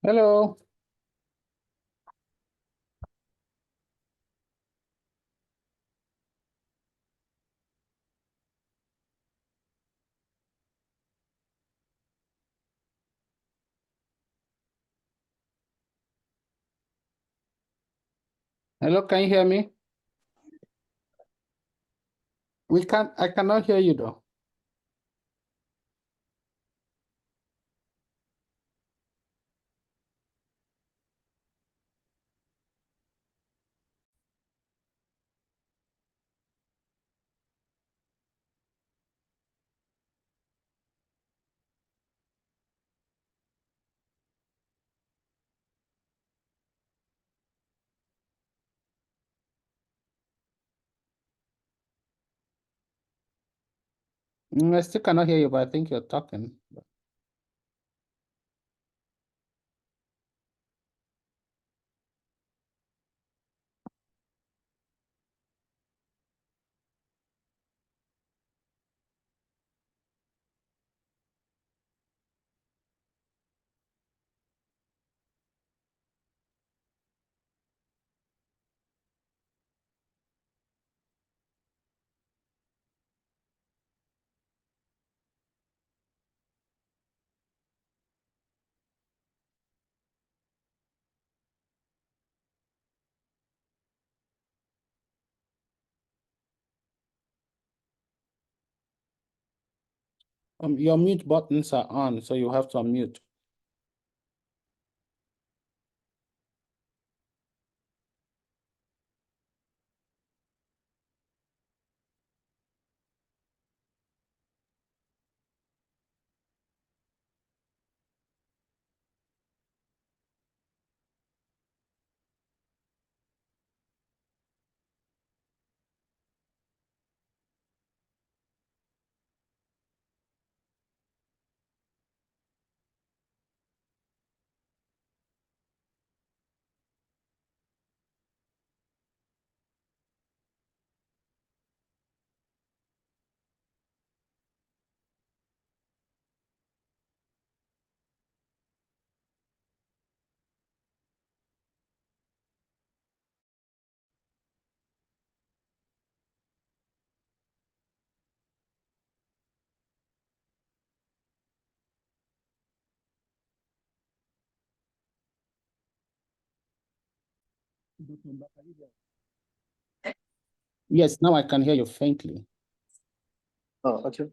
Hello. Hello, can you hear me? I cannot hear you though. I still cannot hear you, but I think you're talking. Your mute buttons are on, so you have to unmute. Yes, now I can hear you faintly. Oh, okay.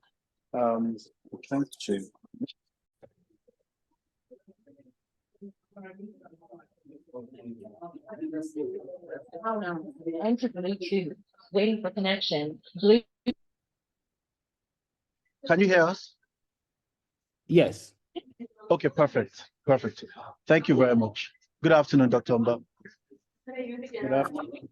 Trying to. Oh no, enter Bluetooth, waiting for connection. Can you hear us? Yes. Okay, perfect. Perfect. Thank you very much. Good afternoon, Dr. Umba. Good afternoon.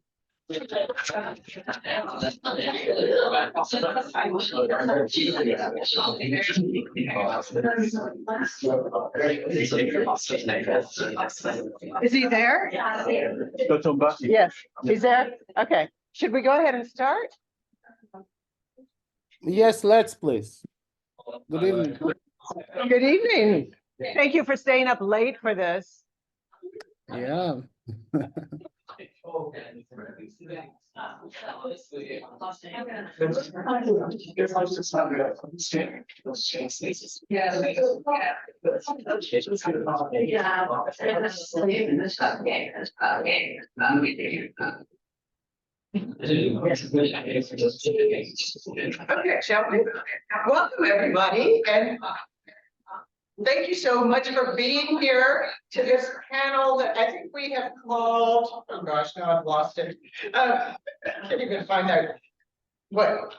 Is he there? Dr. Umba? Yes, he's there. Okay, should we go ahead and start? Yes, let's please. Good evening. Good evening. Thank you for staying up late for this. Yeah. Okay, shall we? Welcome, everybody, and thank you so much for being here to this panel that I think we have called, oh gosh, now I've lost it. I can't even find out. What?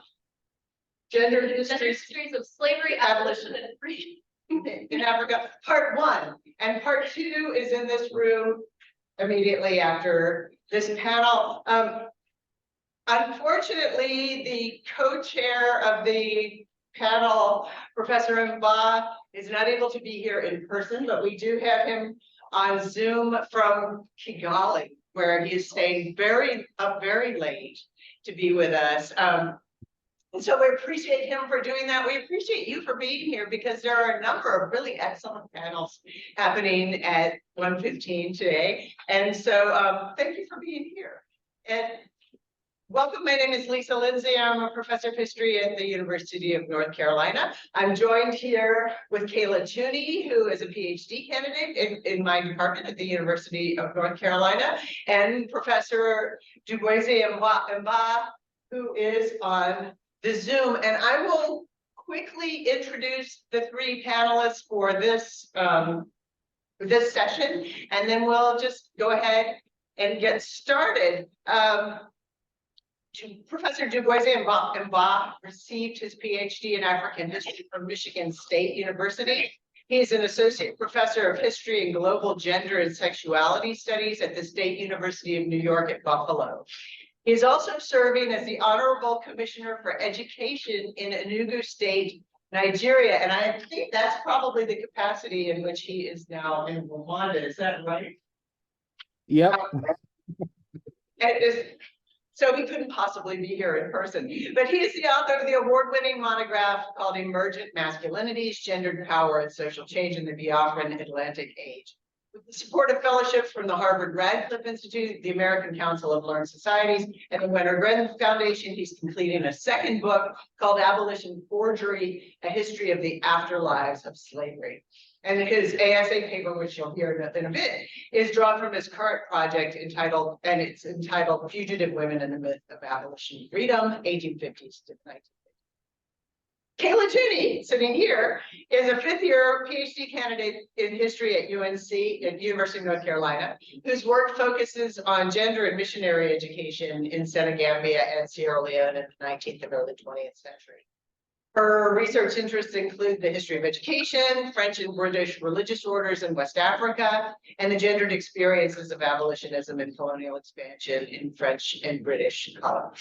Gender histories of slavery, abolition, and freedom. in Africa, part 1, and part 2 is in this room immediately after this panel. Unfortunately, the co-chair of the panel, Professor Mba, is not able to be here in person, but we do have him on Zoom from Kigali, where he is staying very late to be with us. And so we appreciate him for doing that. We appreciate you for being here because there are a number of really excellent panels happening at 1:15 today. And so thank you for being here. And welcome. My name is Lisa Lindsay. I'm a professor of history at the University of North Carolina. I'm joined here with Kayla Tooney, who is a PhD candidate in my department at the University of North Carolina, and Professor Duboisier Mba, who is on the Zoom. And I will quickly introduce the three panelists for this session, and then we'll just go ahead and get started. Professor Duboisier Mba received his PhD in African history from Michigan State University. He is an associate professor of history and global gender and sexuality studies at the State University of New York at Buffalo. He is also serving as the Honorable Commissioner for Education in Enugu State, Nigeria. And I think that's probably the capacity in which he is now in Rwanda. Is that right? Yep. So he couldn't possibly be here in person, but he is the author of the award-winning monograph called Emergent Masculinities, Gendered Power and Social Change in the Biafran Atlantic Age. With the support of fellowships from the Harvard Radcliffe Institute, the American Council of Learned Societies, and the Winter Gren Foundation, he's completing a second book called Abolition Forgery, A History of the Afterlives of Slavery. And his ASA paper, which you'll hear in a bit, is drawn from his current project entitled Fugitive Women and the Myth of Abolition and Freedom, 1850s to 1950s. Kayla Tooney, sitting here, is a fifth-year PhD candidate in history at UNC, at University of North Carolina, whose work focuses on gender and missionary education in Senegambia and Sierra Leone in the 19th and early 20th century. Her research interests include the history of education, French and British religious orders in West Africa, and the gendered experiences of abolitionism and colonial expansion in French and British colonies.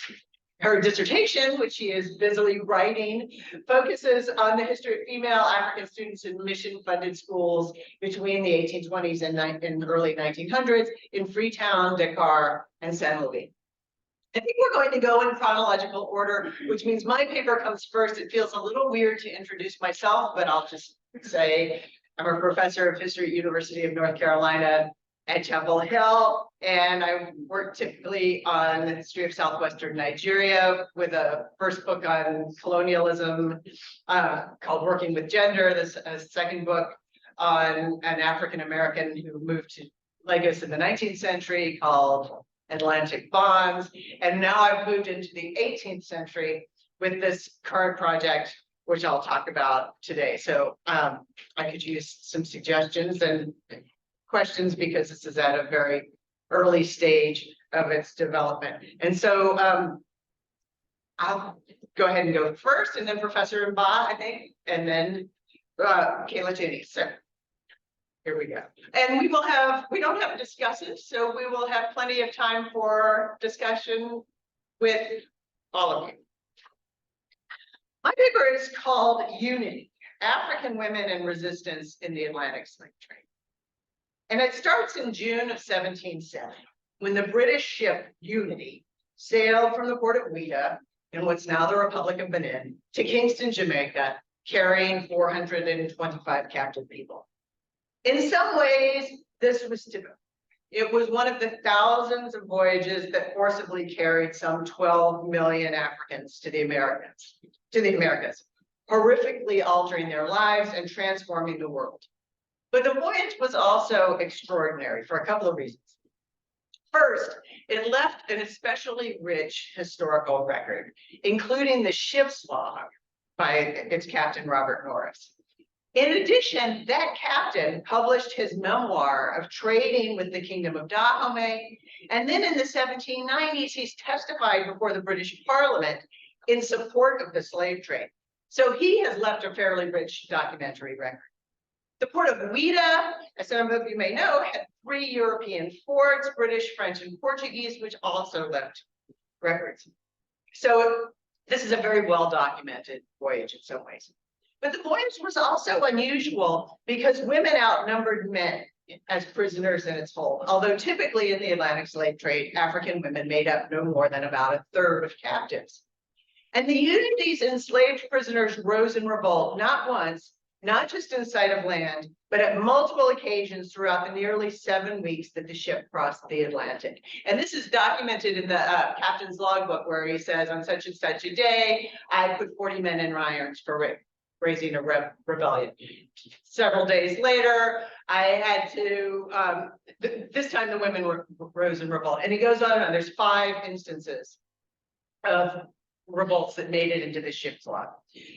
Her dissertation, which she is busily writing, focuses on the history of female African students in mission-funded schools between the 1820s and early 1900s in Freetown, Dakar, and Saint Louis. I think we're going to go in chronological order, which means my paper comes first. It feels a little weird to introduce myself, but I'll just say I'm a professor of history at University of North Carolina at Chapel Hill, and I work typically on the history of southwestern Nigeria with a first book on colonialism called Working with Gender, this second book on an African-American who moved to Lagos in the 19th century called Atlantic Bonds. And now I've moved into the 18th century with this current project, which I'll talk about today. So I could use some suggestions and questions because this is at a very early stage of its development. And so I'll go ahead and go first, and then Professor Mba, I think, and then Kayla Tooney. So here we go. And we don't have discussive, so we will have plenty of time for discussion with all of you. My paper is called Unity, African Women and Resistance in the Atlantic Slave Trade. And it starts in June of 1770, when the British ship Unity sailed from the port of Ouidah in what's now the Republic of Benin to Kingston, Jamaica, carrying 425 captive people. In some ways, this was typical. It was one of the thousands of voyages that forcibly carried some 12 million Africans to the Americas, horrifically altering their lives and transforming the world. But the voyage was also extraordinary for a couple of reasons. First, it left an especially rich historical record, including the ship's log by its captain, Robert Norris. In addition, that captain published his memoir of trading with the Kingdom of Dahomey, and then in the 1790s, he's testified before the British Parliament in support of the slave trade. So he has left a fairly rich documentary record. The port of Ouidah, as some of you may know, had 3 European forts, British, French, and Portuguese, which also left records. So this is a very well-documented voyage in some ways. But the voyage was also unusual because women outnumbered men as prisoners in its hold. Although typically in the Atlantic slave trade, African women made up no more than about 1/3 of captives. And the unity's enslaved prisoners rose in revolt, not once, not just in sight of land, but at multiple occasions throughout the nearly 7 weeks that the ship crossed the Atlantic. And this is documented in the captain's logbook, where he says, on such and such a day, I put 40 men in irons for raising a rebellion. Several days later, I had to, this time the women rose in revolt. And he goes on, and there's 5 instances of revolts that made it into the ship's log.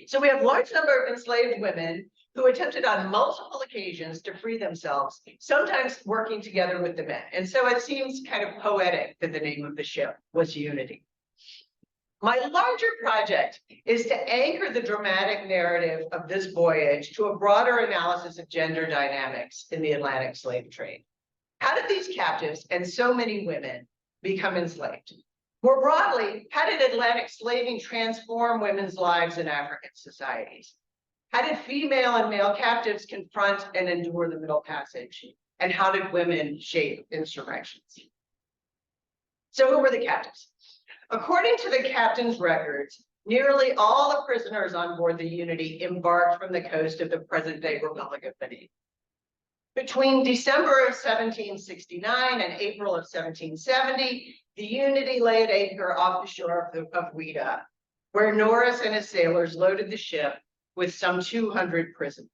So we have a large number of enslaved women who attempted on multiple occasions to free themselves, sometimes working together with the men. And so it seems kind of poetic that the name of the ship was Unity. My larger project is to anchor the dramatic narrative of this voyage to a broader analysis of gender dynamics in the Atlantic slave trade. How did these captives and so many women become enslaved? More broadly, how did Atlantic slaving transform women's lives in African societies? How did female and male captives confront and endure the Middle Passage? And how did women shape insurrections? So who were the captives? According to the captain's records, nearly all the prisoners on board the Unity embarked from the coast of the present-day Republic of Benin. Between December of 1769 and April of 1770, the Unity lay at anchor off the shore of Ouida, where Norris and his sailors loaded the ship with some 200 prisoners.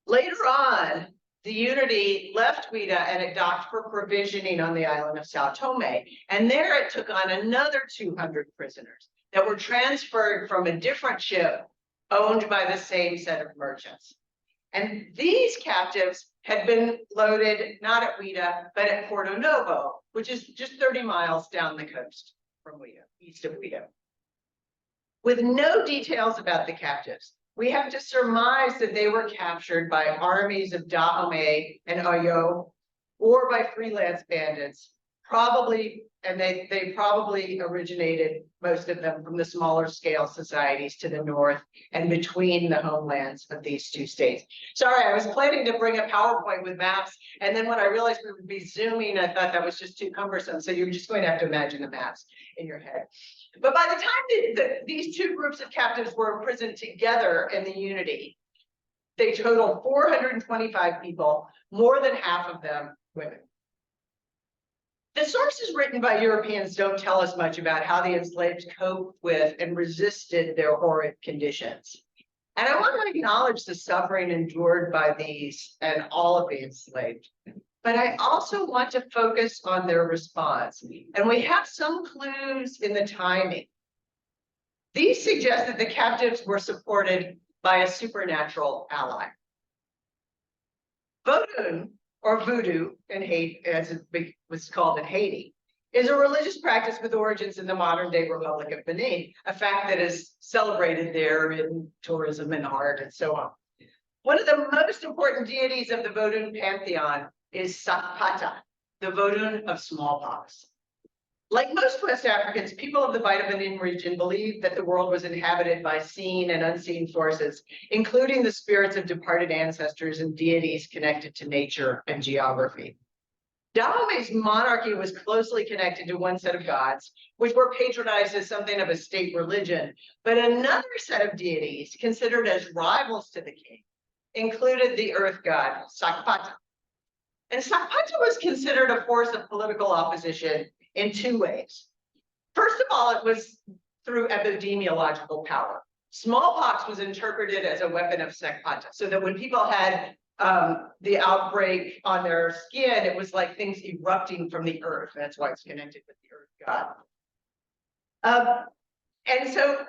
Later on, the Unity left Ouida and it docked for provisioning on the island of Sao Tome. And there it took on another 200 prisoners that were transferred from a different ship owned by the same set of merchants. And these captives had been loaded not at Ouida, but at Porto Novo, which is just 30 miles down the coast from Ouida, east of Ouida. With no details about the captives, we have to surmise that they were captured by armies of Dahomey and Oyo, or by freelance bandits, probably, and they probably originated, most of them, from the smaller scale societies to the north and between the homelands of these 2 states. Sorry, I was planning to bring a PowerPoint with maps, and then when I realized we would be zooming, I thought that was just too cumbersome. So you're just going to have to imagine the maps in your head. But by the time these 2 groups of captives were imprisoned together in the Unity, they totaled 425 people, more than half of them women. The sources written by Europeans don't tell us much about how the enslaved coped with and resisted their horrid conditions. And I want to acknowledge the suffering endured by these and all of the enslaved. But I also want to focus on their response. And we have some clues in the timing. These suggest that the captives were supported by a supernatural ally. Vodun, or voodoo in Haiti, as it was called in Haiti, is a religious practice with origins in the modern-day Republic of Benin, a fact that is celebrated there in tourism and art and so on. One of the most important deities of the Vodun pantheon is Sakpata, the Vodun of smallpox. Like most West Africans, people of the Baita Benin region believed that the world was inhabited by seen and unseen forces, including the spirits of departed ancestors and deities connected to nature and geography. Dahomey's monarchy was closely connected to one set of gods, which were patronized as something of a state religion, but another set of deities, considered as rivals to the king, included the earth god, Sakpata. And Sakpata was considered a force of political opposition in 2 ways. First of all, it was through epidemiological power. Smallpox was interpreted as a weapon of Sakpata, so that when people had the outbreak on their skin, it was like things erupting from the earth. That's why it's connected with the earth god. And so,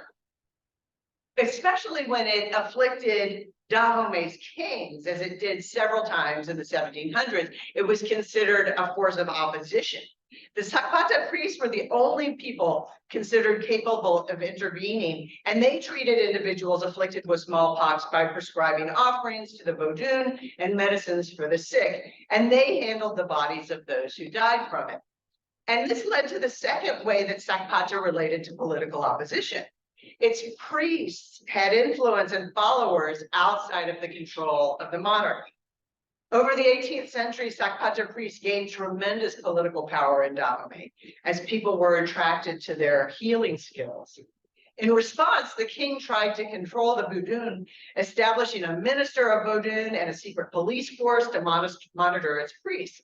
especially when it afflicted Dahomey's kings, as it did several times in the 1700s, it was considered a force of opposition. The Sakpata priests were the only people considered capable of intervening, and they treated individuals afflicted with smallpox by prescribing offerings to the Vodun and medicines for the sick, and they handled the bodies of those who died from it. And this led to the second way that Sakpata related to political opposition. Its priests had influence and followers outside of the control of the monarchy. Over the 18th century, Sakpata priests gained tremendous political power in Dahomey as people were attracted to their healing skills. In response, the king tried to control the Budun, establishing a minister of Budun and a secret police force to monitor its priests.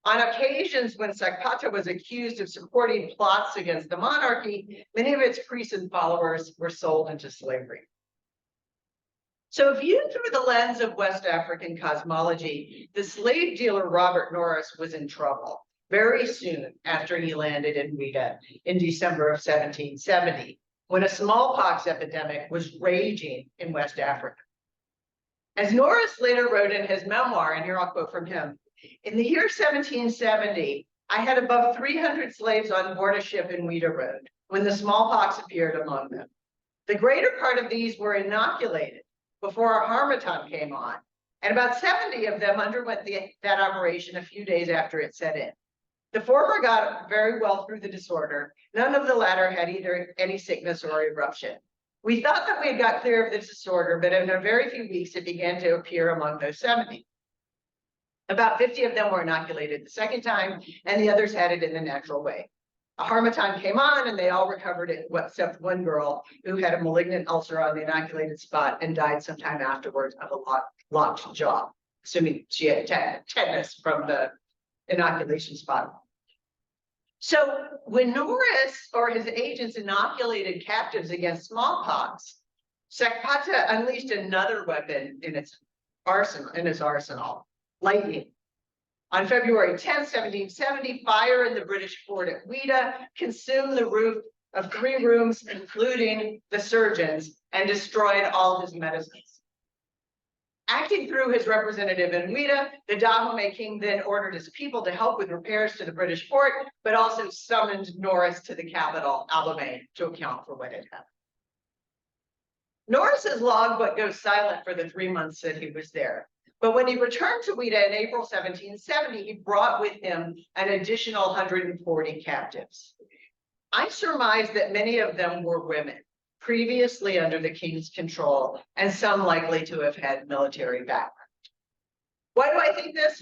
On occasions when Sekpata was accused of supporting plots against the monarchy, many of its priests and followers were sold into slavery. So viewed through the lens of West African cosmology, the slave dealer Robert Norris was in trouble very soon after he landed in Ouidah in December of 1770, when a smallpox epidemic was raging in West Africa. As Norris later wrote in his memoir, and here I'll quote from him, "In the year 1770, I had above 300 slaves on board a ship in Ouidah Road when the smallpox appeared among them. The greater part of these were inoculated before our harmattan came on, and about 70 of them underwent that operation a few days after it set in. The former got very well through the disorder. None of the latter had either any sickness or eruption. We thought that we had got clear of the disorder, but in a very few weeks, it began to appear among those 70. About 50 of them were inoculated the second time, and the others had it in the natural way. A harmattan came on, and they all recovered it, except one girl who had a malignant ulcer on the inoculated spot and died sometime afterwards of a locked jaw, assuming she had tetanus from the inoculation spot. So when Norris or his agents inoculated captives against smallpox, Sekpata unleashed another weapon in his arsenal, lightning. On February 10, 1770, fire in the British fort at Ouidah consumed the roof of 3 rooms, including the surgeon's, and destroyed all his medicines. Acting through his representative in Ouidah, the Dahomey king then ordered his people to help with repairs to the British fort, but also summoned Norris to the capital, Abomey, to account for what had happened. Norris's logbook goes silent for the 3 months that he was there. But when he returned to Ouidah in April 1770, he brought with him an additional 140 captives. I surmise that many of them were women, previously under the king's control, and some likely to have had military background. Why do I think this?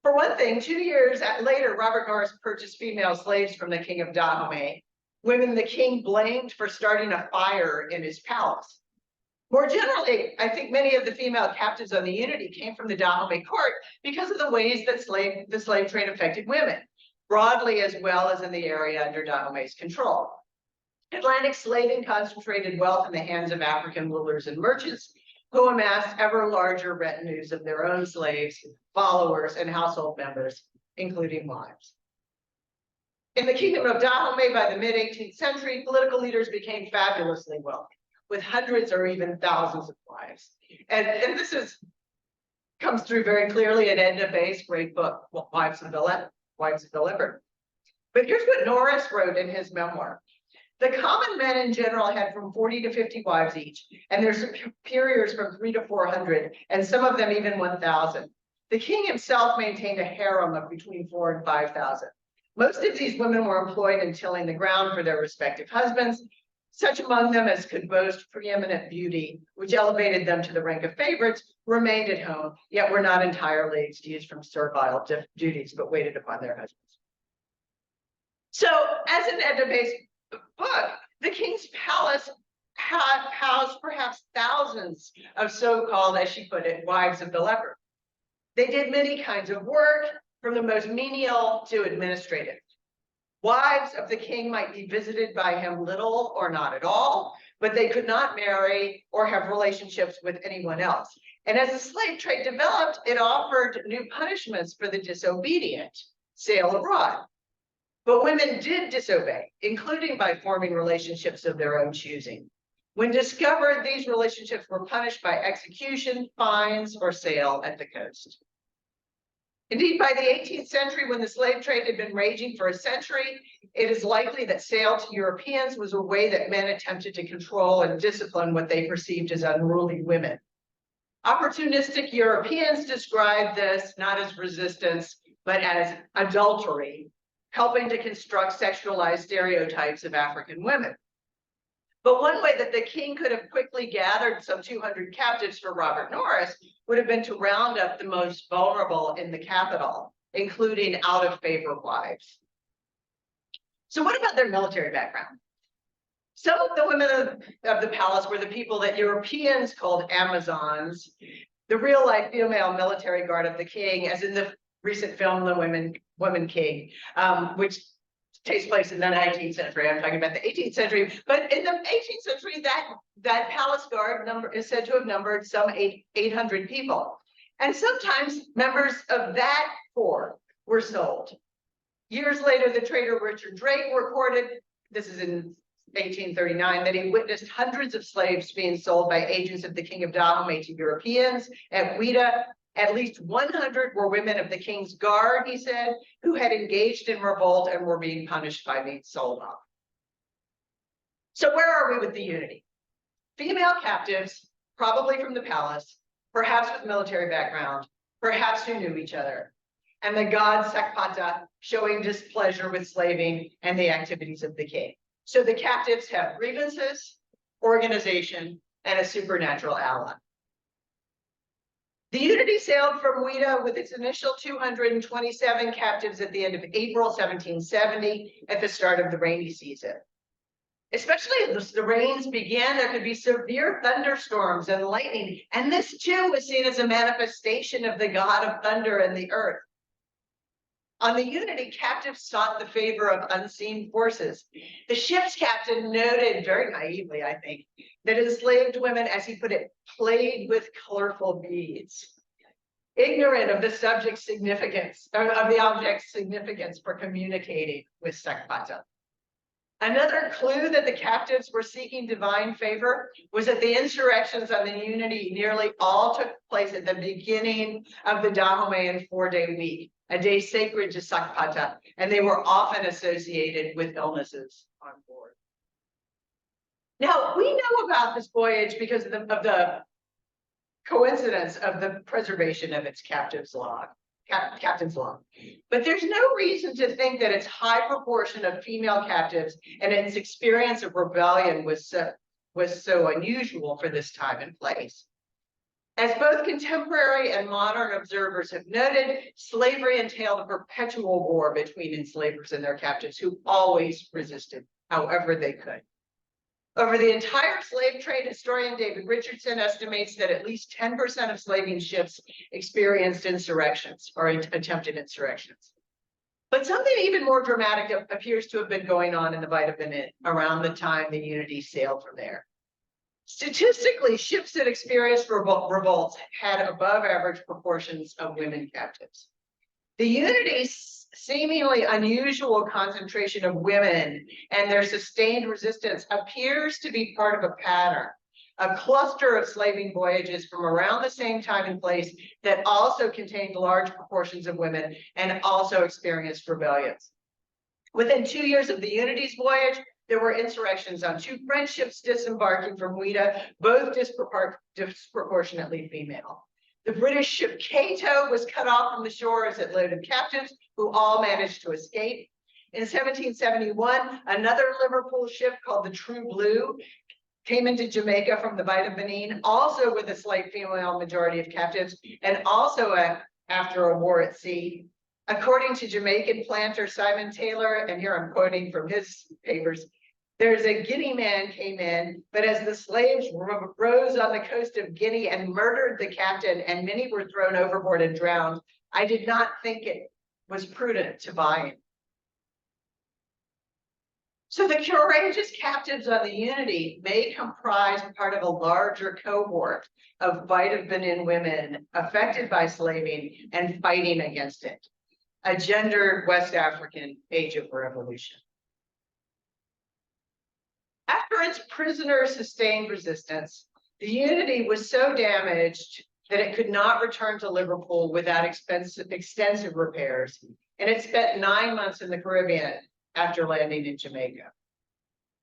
For one thing, 2 years later, Robert Norris purchased female slaves from the king of Dahomey, women the king blamed for starting a fire in his palace. More generally, I think many of the female captives on the Unity came from the Dahomey court because of the ways that the slave trade affected women, broadly as well as in the area under Dahomey's control. Atlantic slaving concentrated wealth in the hands of African rulers and merchants who amassed ever larger retinues of their own slaves, followers, and household members, including wives. In the kingdom of Dahomey, by the mid-18th century, political leaders became fabulously wealthy, with hundreds or even thousands of wives. And this comes through very clearly in Edna Bay's great book, Wives of the Leopard. But here's what Norris wrote in his memoir. The common men in general had from 40 to 50 wives each, and their superiors from 300 to 400, and some of them even 1,000. The king himself maintained a harem of between 4,000 and 5,000. Most of these women were employed in tilling the ground for their respective husbands, such among them as could boast preeminent beauty, which elevated them to the rank of favorites, remained at home, yet were not entirely excused from servile duties, but waited upon their husbands. So, as in Edna Bay's book, the king's palace had housed perhaps thousands of so-called, as she put it, wives of the leopard. They did many kinds of work, from the most menial to administrative. Wives of the king might be visited by him little or not at all, but they could not marry or have relationships with anyone else. And as the slave trade developed, it offered new punishments for the disobedient, sail abroad. But women did disobey, including by forming relationships of their own choosing. When discovered, these relationships were punished by execution, fines, or sale at the coast. Indeed, by the 18th century, when the slave trade had been raging for a century, it is likely that sale to Europeans was a way that men attempted to control and discipline what they perceived as unruly women. Opportunistic Europeans described this not as resistance, but as adultery, helping to construct sexualized stereotypes of African women. But one way that the king could have quickly gathered some 200 captives for Robert Norris would have been to round up the most vulnerable in the capital, including out-of-favor wives. So what about their military background? Some of the women of the palace were the people that Europeans called Amazons, the real life female military guard of the king, as in the recent film, The Woman King, which takes place in the 19th century. I'm talking about the 18th century, but in the 18th century, that palace guard number is said to have numbered some 800 people. And sometimes members of that corps were sold. Years later, the trader Richard Drake recorded, this is in 1839, that he witnessed hundreds of slaves being sold by agents of the King of Dahomey to Europeans at Ouida. At least 100 were women of the king's guard, he said, who had engaged in revolt and were being punished by being sold off. So where are we with the unity? Female captives, probably from the palace, perhaps with military background, perhaps who knew each other, and the god Sakpata showing displeasure with slaving and the activities of the king. So the captives have grievances, organization, and a supernatural ally. The Unity sailed from Ouida with its initial 227 captives at the end of April 1770 at the start of the rainy season. Especially as the rains began, there could be severe thunderstorms and lightning, and this too was seen as a manifestation of the god of thunder and the earth. On the Unity, captives sought the favor of unseen forces. The ship's captain noted, very naively, I think, that enslaved women, as he put it, played with colorful beads, ignorant of the subject's significance, or of the object's significance for communicating with Sakpata. Another clue that the captives were seeking divine favor was that the insurrections on the Unity nearly all took place at the beginning of the Dahomeyan 4-day week, a day sacred to Sakpata, and they were often associated with illnesses on board. Now, we know about this voyage because of the coincidence of the preservation of its captain's log. But there's no reason to think that its high proportion of female captives and its experience of rebellion was so unusual for this time and place. As both contemporary and modern observers have noted, slavery entailed a perpetual war between enslavers and their captives, who always resisted however they could. Over the entire slave trade, historian David Richardson estimates that at least 10% of slaving ships experienced insurrections or attempted insurrections. But something even more dramatic appears to have been going on in the Bight of Benin around the time the Unity sailed from there. Statistically, ships that experienced revolts had above average proportions of women captives. The Unity's seemingly unusual concentration of women and their sustained resistance appears to be part of a pattern, a cluster of slaving voyages from around the same time and place that also contained large proportions of women and also experienced rebellions. Within 2 years of the Unity's voyage, there were insurrections on 2 French ships disembarking from Ouida, both disproportionately female. The British ship Cato was cut off from the shore as it loaded captives, who all managed to escape. In 1771, another Liverpool ship called the True Blue came into Jamaica from the Bight of Benin, also with a slight female majority of captives, and also after a war at sea. According to Jamaican planter Simon Taylor, and here I'm quoting from his papers, there's a Guinea man came in, but as the slaves rose on the coast of Guinea and murdered the captain, and many were thrown overboard and drowned, I did not think it was prudent to buy him. So the courageous captives on the Unity may comprise part of a larger cohort of Bight of Benin women affected by slaving and fighting against it, a gendered West African age of revolution. After its prisoners sustained resistance, the Unity was so damaged that it could not return to Liverpool without extensive repairs, and it spent 9 months in the Caribbean after landing in Jamaica.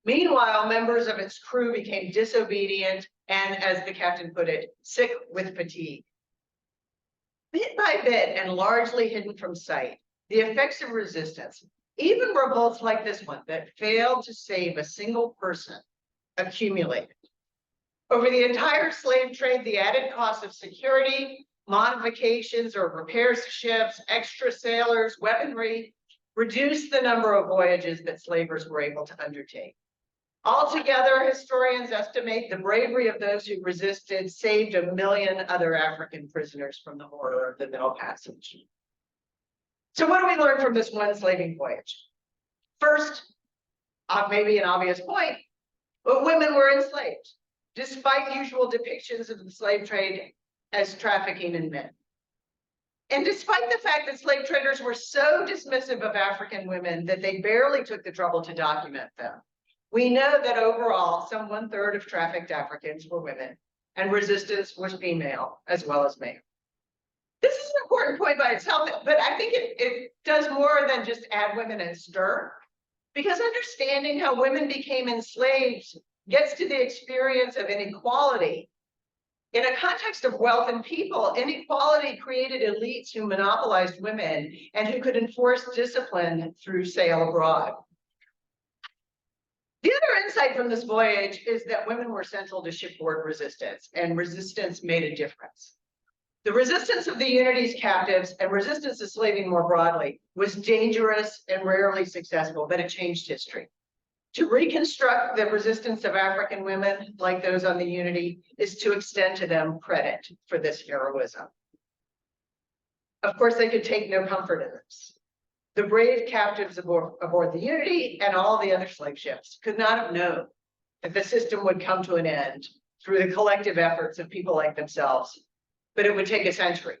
Meanwhile, members of its crew became disobedient and, as the captain put it, sick with fatigue. Bit by bit and largely hidden from sight, the effects of resistance, even revolts like this one that failed to save a single person, accumulated. Over the entire slave trade, the added cost of security, modifications or repairs to ships, extra sailors, weaponry, reduced the number of voyages that slavers were able to undertake. Altogether, historians estimate the bravery of those who resisted saved 1 million other African prisoners from the horror of the Middle Passage. So what do we learn from this one slaving voyage? First, maybe an obvious point, but women were enslaved, despite usual depictions of the slave trade as trafficking in men. And despite the fact that slave traders were so dismissive of African women that they barely took the trouble to document them, we know that overall, some 1/3 of trafficked Africans were women, and resistance was female as well as male. This is an important point by itself, but I think it does more than just add women and stir, because understanding how women became enslaved gets to the experience of inequality. In a context of wealth and people, inequality created elites who monopolized women and who could enforce discipline through sale abroad. The other insight from this voyage is that women were central to shipboard resistance, and resistance made a difference. The resistance of the Unity's captives and resistance to slaving more broadly was dangerous and rarely successful, but it changed history. To reconstruct the resistance of African women, like those on the Unity, is to extend to them credit for this heroism. Of course, they could take no comfort in this. The brave captives aboard the Unity and all the other slave ships could not have known that the system would come to an end through the collective efforts of people like themselves, but it would take a century.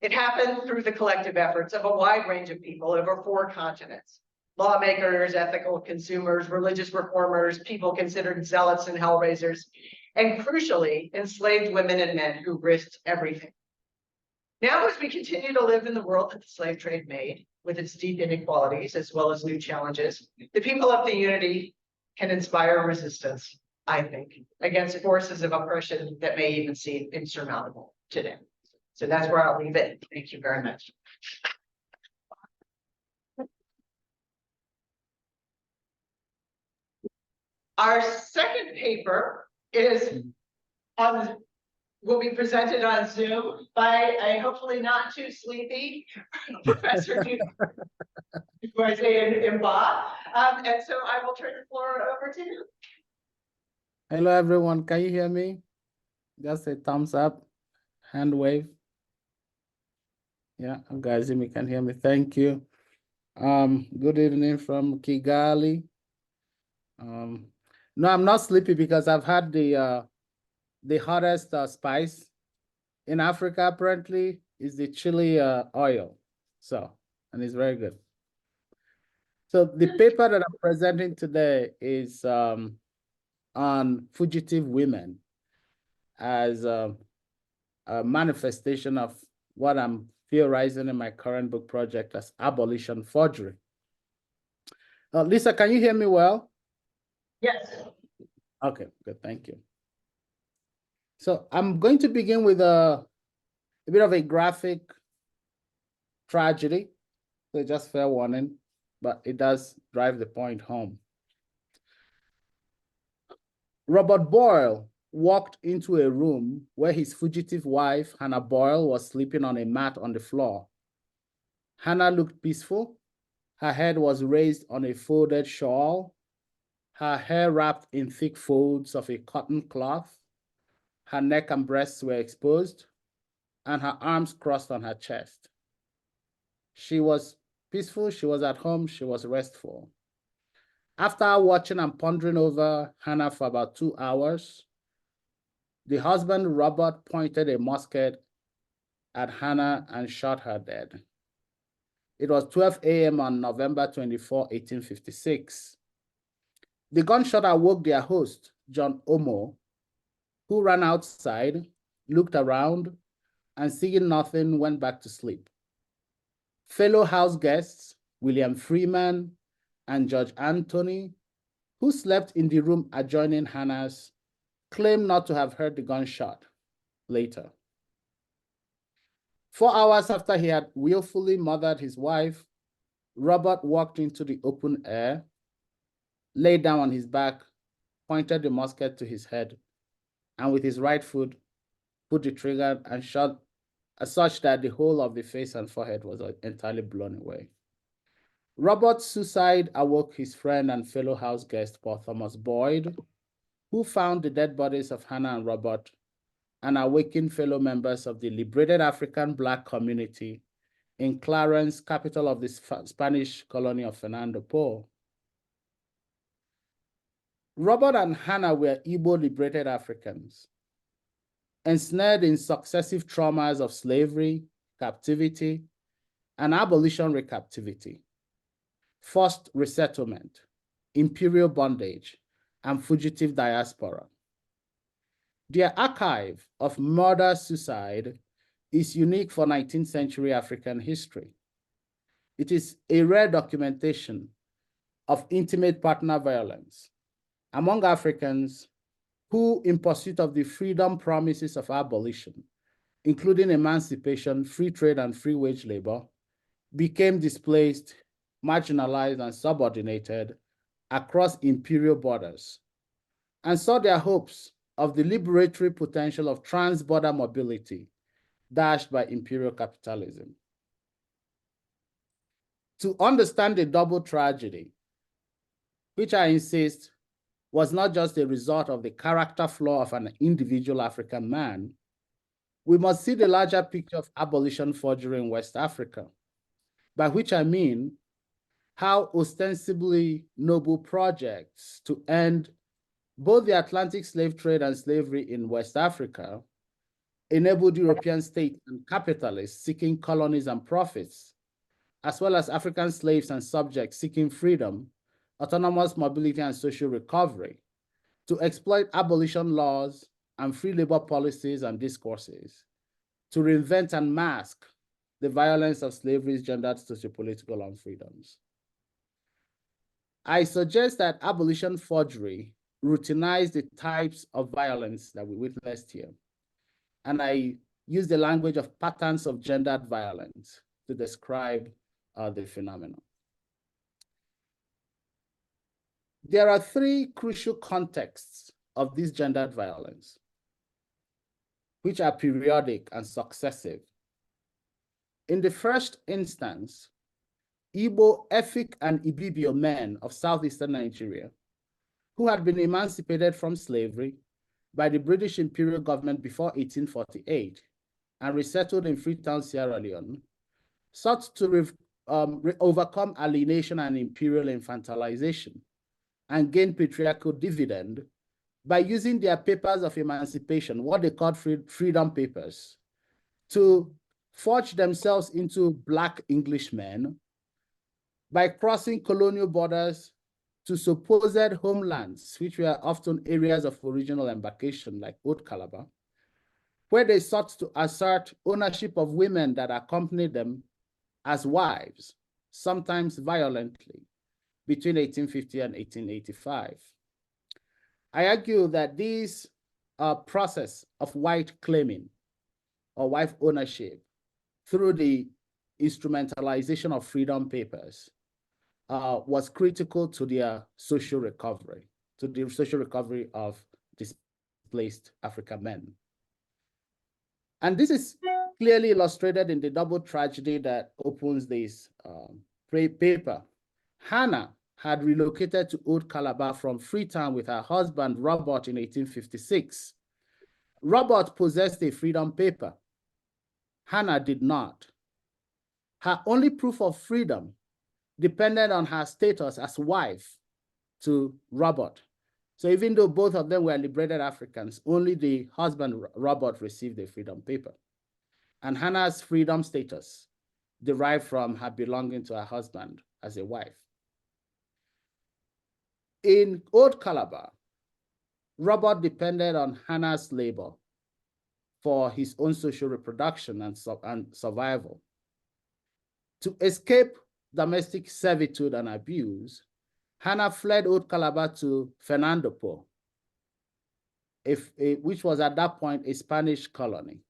It happened through the collective efforts of a wide range of people over 4 continents. Lawmakers, ethical consumers, religious reformers, people considered zealots and hellraisers, and crucially, enslaved women and men who risked everything. Now, as we continue to live in the world that the slave trade made, with its deep inequalities as well as new challenges, the people of the Unity can inspire resistance, I think, against forces of oppression that may even seem insurmountable today. So that's where I'll leave it. Thank you very much. Our second paper is will be presented on Zoom by a hopefully not too sleepy Professor Mba. And so I will turn the floor over to him. Hello, everyone. Can you hear me? Just a thumbs up, hand wave. Yeah, guys, you can hear me. Thank you. Good evening from Kigali. No, I'm not sleepy because I've had the hottest spice in Africa. Apparently, is the chili oil. So, and it's very good. So the paper that I'm presenting today is on fugitive women as a manifestation of what I'm theorizing in my current book project as abolition forgery. Lisa, can you hear me well? Yes. Okay, good, thank you. So I'm going to begin with a bit of a graphic tragedy. So just fair warning, but it does drive the point home. Robert Boyle walked into a room where his fugitive wife, Hannah Boyle, was sleeping on a mat on the floor. Hannah looked peaceful. Her head was raised on a folded shawl, her hair wrapped in thick folds of a cotton cloth. Her neck and breasts were exposed, and her arms crossed on her chest. She was peaceful, she was at home, she was restful. After watching and pondering over Hannah for about 2 hours, the husband, Robert, pointed a musket at Hannah and shot her dead. It was 12 a.m. on November 24, 1856. The gunshot awoke their host, John Omo, who ran outside, looked around, and seeing nothing, went back to sleep. Fellow house guests, William Freeman and George Anthony, who slept in the room adjoining Hannah's, claimed not to have heard the gunshot later. 4 hours after he had willfully murdered his wife, Robert walked into the open air, lay down on his back, pointed the musket to his head, and with his right foot, put the trigger and shot such that the whole of the face and forehead was entirely blown away. Robert's suicide awoke his friend and fellow house guest, Paul Thomas Boyd, who found the dead bodies of Hannah and Robert and awakened fellow members of the liberated African Black community in Clarence, capital of the Spanish colony of Fernando Po. Robert and Hannah were Igbo liberated Africans, ensnared in successive traumas of slavery, captivity, and abolition recaptivity, forced resettlement, imperial bondage, and fugitive diaspora. Their archive of murder-suicide is unique for 19th century African history. It is a rare documentation of intimate partner violence among Africans who, in pursuit of the freedom promises of abolition, including emancipation, free trade, and free wage labor, became displaced, marginalized, and subordinated across imperial borders, and saw their hopes of the liberatory potential of trans-border mobility dashed by imperial capitalism. To understand the double tragedy, which I insist was not just a result of the character flaw of an individual African man, we must see the larger picture of abolition forgery in West Africa, by which I mean how ostensibly noble projects to end both the Atlantic slave trade and slavery in West Africa enabled European states and capitalists seeking colonies and profits, as well as African slaves and subjects seeking freedom, autonomous mobility, and social recovery, to exploit abolition laws and free labor policies and discourses, to reinvent and mask the violence of slavery's gendered sociopolitical unfreedoms. I suggest that abolition forgery routinized the types of violence that we witnessed here, and I use the language of patterns of gendered violence to describe the phenomenon. There are three crucial contexts of this gendered violence, which are periodic and successive. In the first instance, Igbo, Efik, and Ibibio men of southeastern Nigeria, who had been emancipated from slavery by the British imperial government before 1848 and resettled in Freetown, Sierra Leone, sought to overcome alienation and imperial infantilization and gain patriarchal dividend by using their papers of emancipation, what they called freedom papers, to forge themselves into Black Englishmen by crossing colonial borders to supposed homelands, which were often areas of original embarkation, like Old Calabar, where they sought to assert ownership of women that accompanied them as wives, sometimes violently, between 1850 and 1885. I argue that this process of white claiming or wife ownership through the instrumentalization of freedom papers was critical to their social recovery, to the social recovery of displaced African men. And this is clearly illustrated in the double tragedy that opens this paper. Hannah had relocated to Old Calabar from Freetown with her husband, Robert, in 1856. Robert possessed a freedom paper. Hannah did not. Her only proof of freedom depended on her status as wife to Robert. So even though both of them were liberated Africans, only the husband, Robert, received a freedom paper. And Hannah's freedom status derived from her belonging to her husband as a wife. In Old Calabar, Robert depended on Hannah's labor for his own social reproduction and survival. To escape domestic servitude and abuse, Hannah fled Old Calabar to Fernando Po, which was at that point a Spanish colony.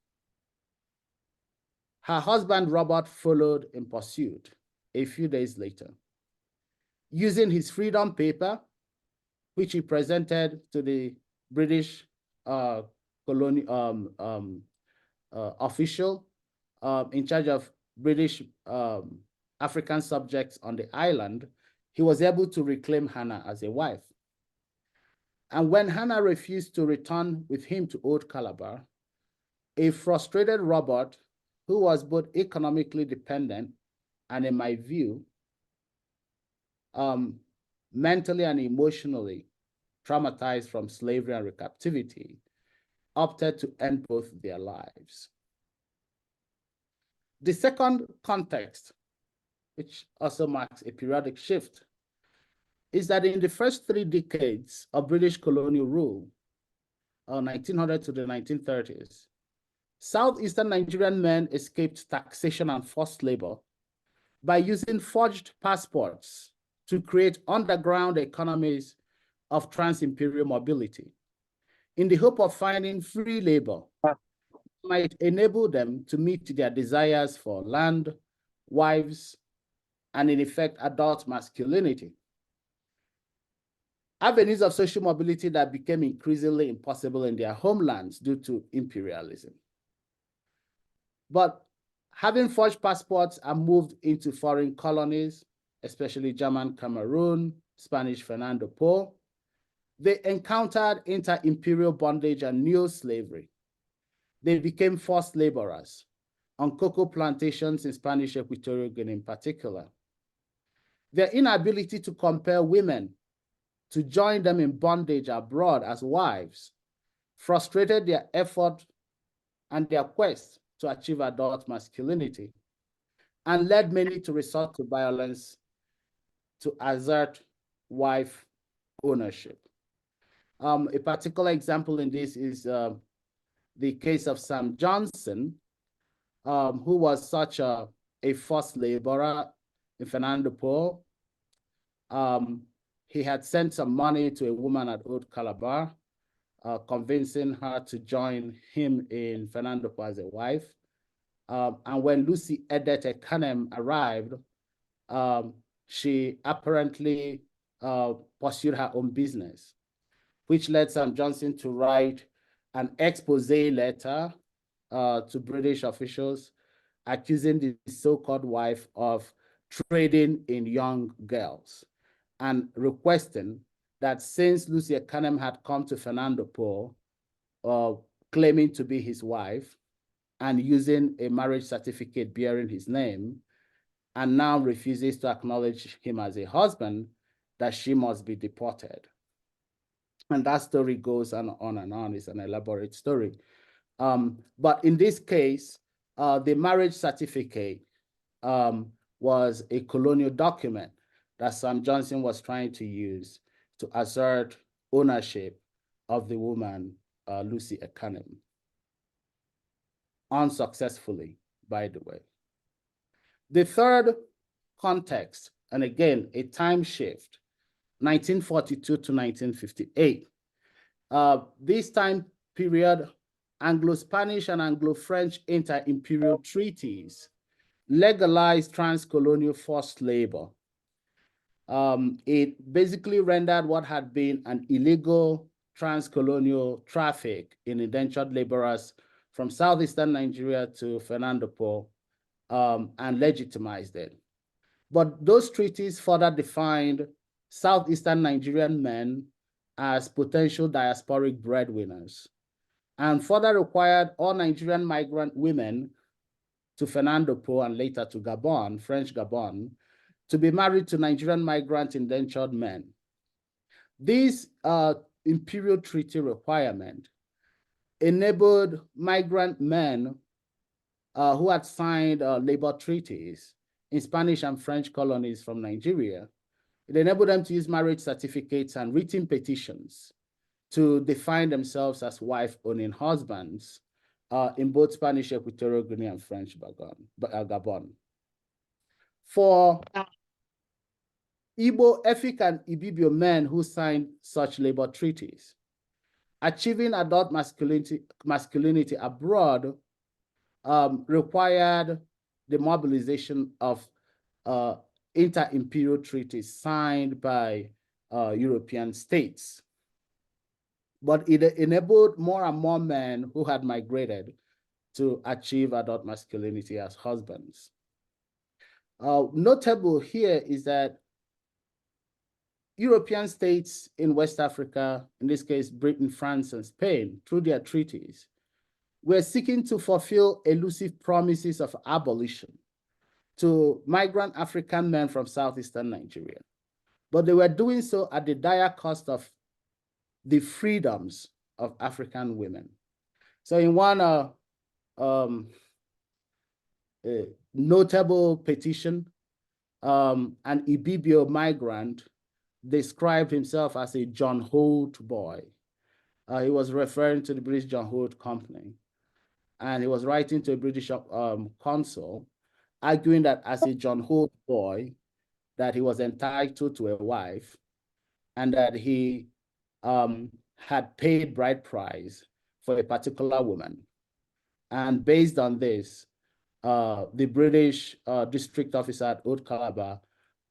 Her husband, Robert, followed in pursuit a few days later. Using his freedom paper, which he presented to the British official in charge of British African subjects on the island, he was able to reclaim Hannah as a wife. And when Hannah refused to return with him to Old Calabar, a frustrated Robert, who was both economically dependent and, in my view, mentally and emotionally traumatized from slavery and captivity, opted to end both their lives. The second context, which also marks a periodic shift, is that in the first 3 decades of British colonial rule, 1900 to the 1930s, Southeastern Nigerian men escaped taxation and forced labor by using forged passports to create underground economies of trans-imperial mobility in the hope of finding free labor might enable them to meet their desires for land, wives, and in effect, adult masculinity. Avenues of social mobility that became increasingly impossible in their homelands due to imperialism. But having forged passports and moved into foreign colonies, especially German Cameroon, Spanish Fernando Po, they encountered inter-imperial bondage and neo-slavery. They became forced laborers on cocoa plantations in Spanish Equatorial Guinea in particular. Their inability to compel women to join them in bondage abroad as wives frustrated their effort and their quest to achieve adult masculinity and led many to resort to violence to assert wife ownership. A particular example in this is the case of Sam Johnson, who was such a forced laborer in Fernando Po. He had sent some money to a woman at Old Calabar, convincing her to join him in Fernando Po as a wife. And when Lucy Edet Ekanem arrived, she apparently pursued her own business, which led Sam Johnson to write an expose letter to British officials accusing the so-called wife of trading in young girls and requesting that since Lucy Ekanem had come to Fernando Po, claiming to be his wife and using a marriage certificate bearing his name, and now refuses to acknowledge him as a husband, that she must be deported. And that story goes on and on. It's an elaborate story. But in this case, the marriage certificate was a colonial document that Sam Johnson was trying to use to assert ownership of the woman, Lucy Ekanem. Unsuccessfully, by the way. The third context, and again, a time shift, 1942 to 1958. This time period, Anglo-Spanish and Anglo-French inter-imperial treaties legalized transcolonial forced labor. It basically rendered what had been an illegal transcolonial traffic in indentured laborers from southeastern Nigeria to Fernando Po and legitimized it. But those treaties further defined southeastern Nigerian men as potential diasporic breadwinners and further required all Nigerian migrant women to Fernando Po and later to Gabon, French Gabon, to be married to Nigerian migrant indentured men. This imperial treaty requirement enabled migrant men who had signed labor treaties in Spanish and French colonies from Nigeria. It enabled them to use marriage certificates and written petitions to define themselves as wife-owning husbands in both Spanish Equatorial Guinea and French Gabon. For Igbo, Efik, and Ibibio men who signed such labor treaties, achieving adult masculinity abroad required the mobilization of inter-imperial treaties signed by European states. But it enabled more and more men who had migrated to achieve adult masculinity as husbands. Notable here is that European states in West Africa, in this case, Britain, France, and Spain, through their treaties, were seeking to fulfill elusive promises of abolition to migrant African men from southeastern Nigeria. But they were doing so at the dire cost of the freedoms of African women. So in one notable petition, an Ibibio migrant described himself as a John Holt boy. He was referring to the British John Holt Company. And he was writing to a British consul, arguing that as a John Holt boy, that he was entitled to a wife, and that he had paid bride price for a particular woman. And based on this, the British district officer at Old Calabar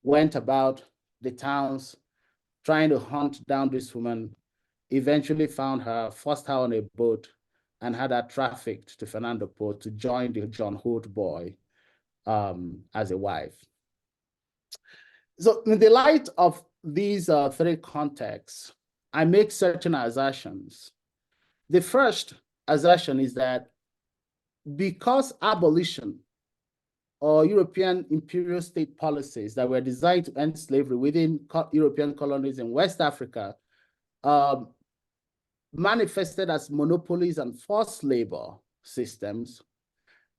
went about the towns trying to hunt down this woman, eventually found her, forced her on a boat, and had her trafficked to Fernando Po to join the John Holt boy as a wife. So in the light of these three contexts, I make certain assertions. The first assertion is that because abolition or European imperial state policies that were designed to end slavery within European colonies in West Africa manifested as monopolies and forced labor systems,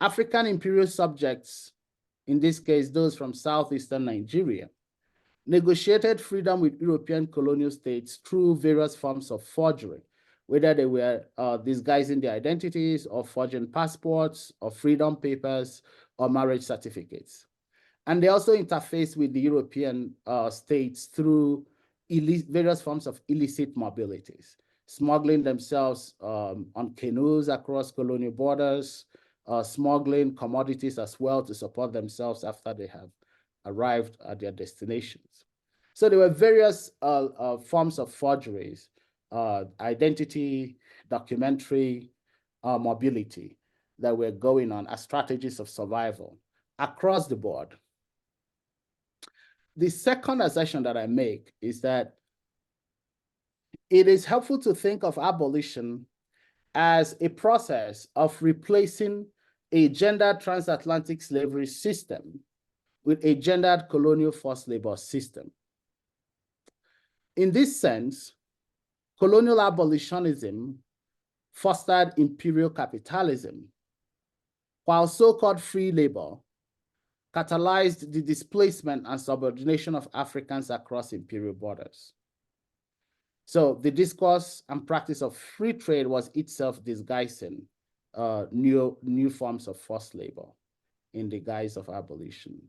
African imperial subjects, in this case, those from southeastern Nigeria, negotiated freedom with European colonial states through various forms of forgery, whether they were disguising their identities or forging passports or freedom papers or marriage certificates. And they also interfaced with the European states through various forms of illicit mobilities, smuggling themselves on canoes across colonial borders, smuggling commodities as well to support themselves after they have arrived at their destinations. So there were various forms of forgeries, identity, documentary, mobility that were going on as strategies of survival across the board. The second assertion that I make is that it is helpful to think of abolition as a process of replacing a gendered transatlantic slavery system with a gendered colonial forced labor system. In this sense, colonial abolitionism fostered imperial capitalism, while so-called free labor catalyzed the displacement and subordination of Africans across imperial borders. So the discourse and practice of free trade was itself disguising new forms of forced labor in the guise of abolition.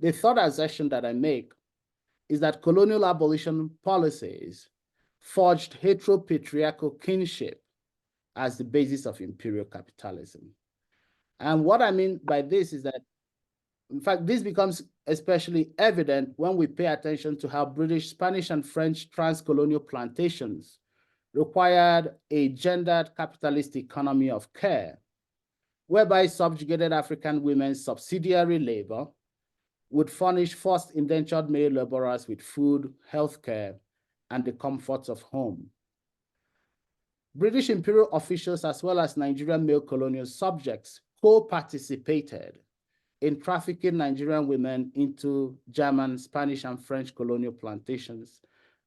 The third assertion that I make is that colonial abolition policies forged heteropatriarchal kinship as the basis of imperial capitalism. And what I mean by this is that, in fact, this becomes especially evident when we pay attention to how British, Spanish, and French transcolonial plantations required a gendered capitalist economy of care, whereby subjugated African women's subsidiary labor would furnish forced indentured male laborers with food, healthcare, and the comforts of home. British imperial officials, as well as Nigerian male colonial subjects, co-participated in trafficking Nigerian women into German, Spanish, and French colonial plantations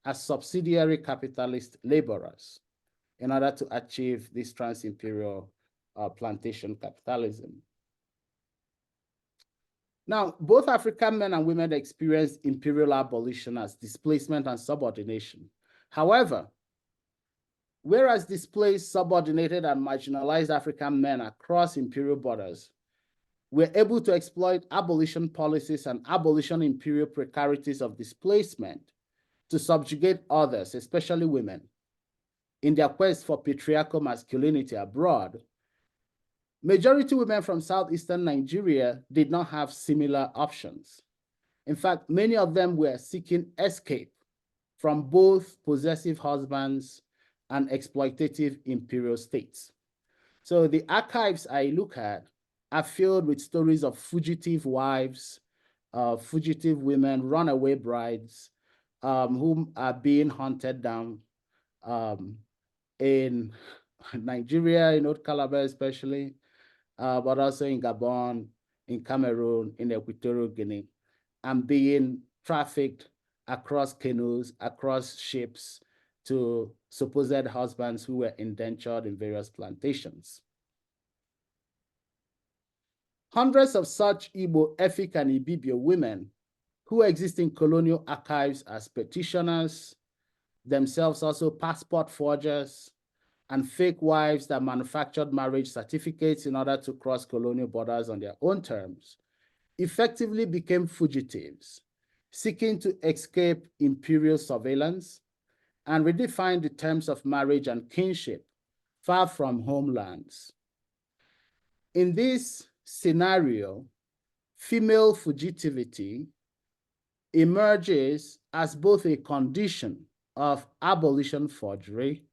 as subsidiary capitalist laborers in order to achieve this trans-imperial plantation capitalism. Now, both African men and women experienced imperial abolition as displacement and subordination. However, whereas displaced, subordinated, and marginalized African men across imperial borders were able to exploit abolition policies and abolition imperial precarities of displacement to subjugate others, especially women, in their quest for patriarchal masculinity abroad, majority women from southeastern Nigeria did not have similar options. In fact, many of them were seeking escape from both possessive husbands and exploitative imperial states. So the archives I look at are filled with stories of fugitive wives, fugitive women, runaway brides, whom are being hunted down in Nigeria, in North Calabar especially, but also in Gabon, in Cameroon, in Equatorial Guinea, and being trafficked across canoes, across ships to supposed husbands who were indentured in various plantations. Hundreds of such Igbo, Efik, and Ibibio women who exist in colonial archives as petitioners, themselves also passport forgers, and fake wives that manufactured marriage certificates in order to cross colonial borders on their own terms, effectively became fugitives, seeking to escape imperial surveillance and redefine the terms of marriage and kinship far from homelands. In this scenario, female fugitivity emerges as both a condition of abolition forgery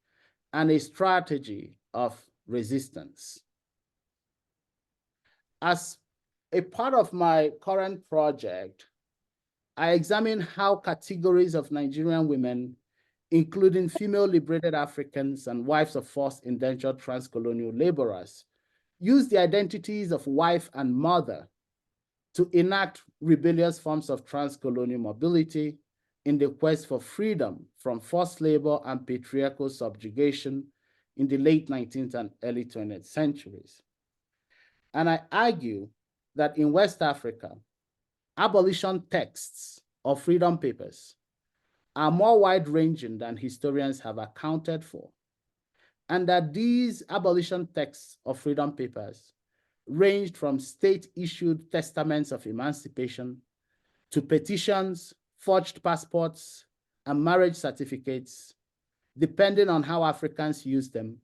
and a strategy of resistance. As a part of my current project, I examine how categories of Nigerian women, including female liberated Africans and wives of forced indentured transcolonial laborers, use the identities of wife and mother to enact rebellious forms of transcolonial mobility in the quest for freedom from forced labor and patriarchal subjugation in the late 19th and early 20th centuries. And I argue that in West Africa, abolition texts or freedom papers are more wide-ranging than historians have accounted for, and that these abolition texts or freedom papers ranged from state-issued testaments of emancipation to petitions, forged passports, and marriage certificates, depending on how Africans use them,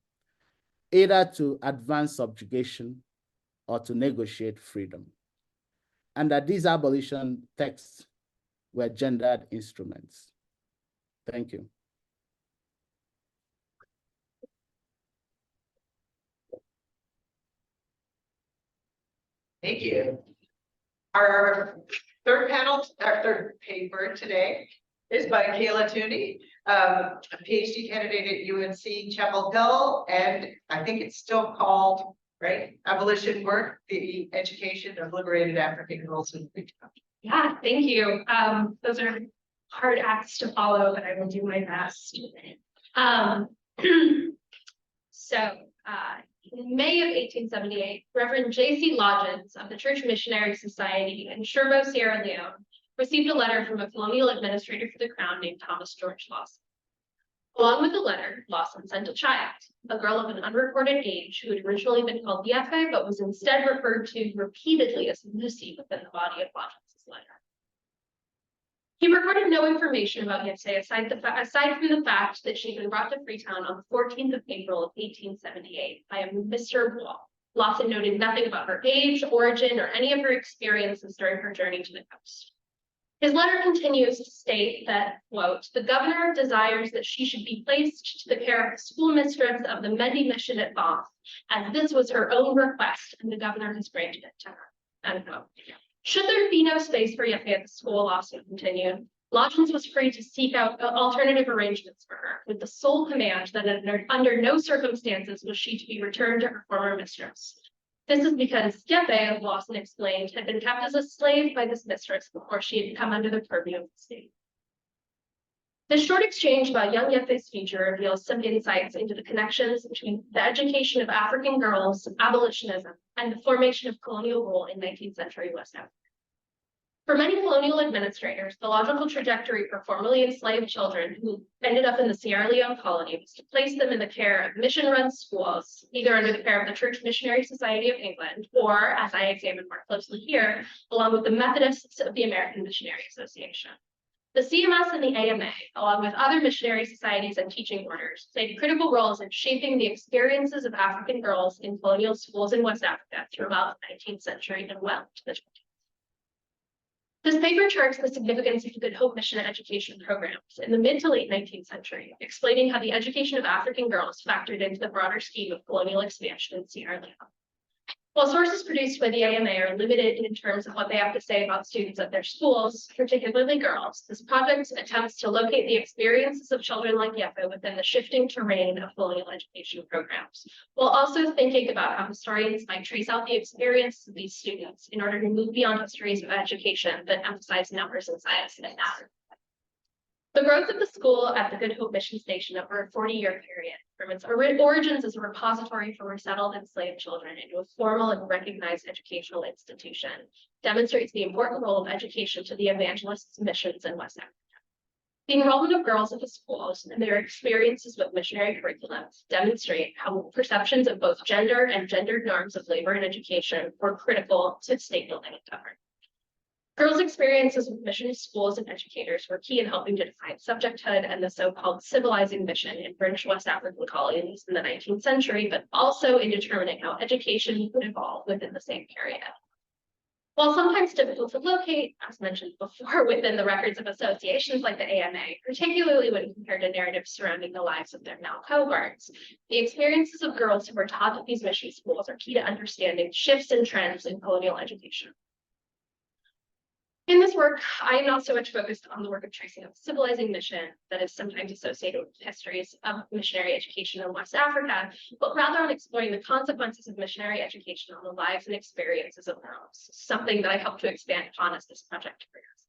either to advance subjugation or to negotiate freedom, and that these abolition texts were gendered instruments. Thank you. Thank you. Our third panel, our third paper today is by Kayla Tooney, a PhD candidate at UNC Chapel Hill, and I think it's still called, right, Abolition Work, the Education of Liberated African Girls in Freetown. Yeah, thank you. Those are hard acts to follow, but I will do my best. In May of 1878, Reverend J.C. Lodgins of the Church Missionary Society in Sherbo, Sierra Leone, received a letter from a colonial administrator for the Crown named Thomas George Lawson. Along with the letter, Lawson sent a child, a girl of an unrecorded age who had originally been called Yefe, but was instead referred to repeatedly as Lucy within the body of Lodgins' letter. He recorded no information about Yefe aside from the fact that she had been brought to Freetown on the 14th of April of 1878 by a Mr. Wall. Lawson noted nothing about her age, origin, or any of her experiences during her journey to the coast. His letter continues to state that, quote, the governor desires that she should be placed to the care of the schoolmistress of the Mehdi mission at Bath, as this was her own request, and the governor has granted it to her, end quote. Should there be no space for Yefe at the school, Lawson continued, Lodgins was free to seek out alternative arrangements for her, with the sole command that under no circumstances was she to be returned to her former mistress. This is because Yefe, as Lawson explained, had been kept as a slave by this mistress before she had come under the purview of the state. This short exchange about young Yefe's future reveals some insights into the connections between the education of African girls, abolitionism, and the formation of colonial rule in 19th century West Africa. For many colonial administrators, the logical trajectory for formerly enslaved children who ended up in the Sierra Leone colony was to place them in the care of mission-run schools, either under the care of the Church Missionary Society of England, or, as I examined more closely here, along with the Methodists of the American Missionary Association. The CMS and the AMA, along with other missionary societies and teaching orders, played critical roles in shaping the experiences of African girls in colonial schools in West Africa throughout the 19th century and well into the 20th. This paper charts the significance of the Good Hope Mission education programs in the mid to late 19th century, explaining how the education of African girls factored into the broader scheme of colonial expansion in Sierra Leone. While sources produced by the AMA are limited in terms of what they have to say about students at their schools, particularly girls, this project attempts to locate the experiences of children like Yeppe within the shifting terrain of colonial education programs, while also thinking about how historians might trace out the experiences of these students in order to move beyond histories of education that emphasize numbers and science and math. The growth of the school at the Good Hope Mission Station over a 40-year period, from its origins as a repository for resettled enslaved children into a formal and recognized educational institution, demonstrates the important role of education to the evangelists' missions in West Africa. The enrollment of girls at the schools and their experiences with missionary curriculums demonstrate how perceptions of both gender and gendered norms of labor and education were critical to state-building endeavor. Girls' experiences with mission schools and educators were key in helping to define subjecthood and the so-called civilizing mission in British West African colonies in the 19th century, but also in determining how education would evolve within the same period. While sometimes difficult to locate, as mentioned before, within the records of associations like the AMA, particularly when compared to narratives surrounding the lives of their male cohorts, the experiences of girls who were taught at these mission schools are key to understanding shifts and trends in colonial education. In this work, I am not so much focused on the work of tracing a civilizing mission that is sometimes associated with histories of missionary education in West Africa, but rather on exploring the consequences of missionary education on the lives and experiences of girls, something that I hope to expand upon as this project progresses.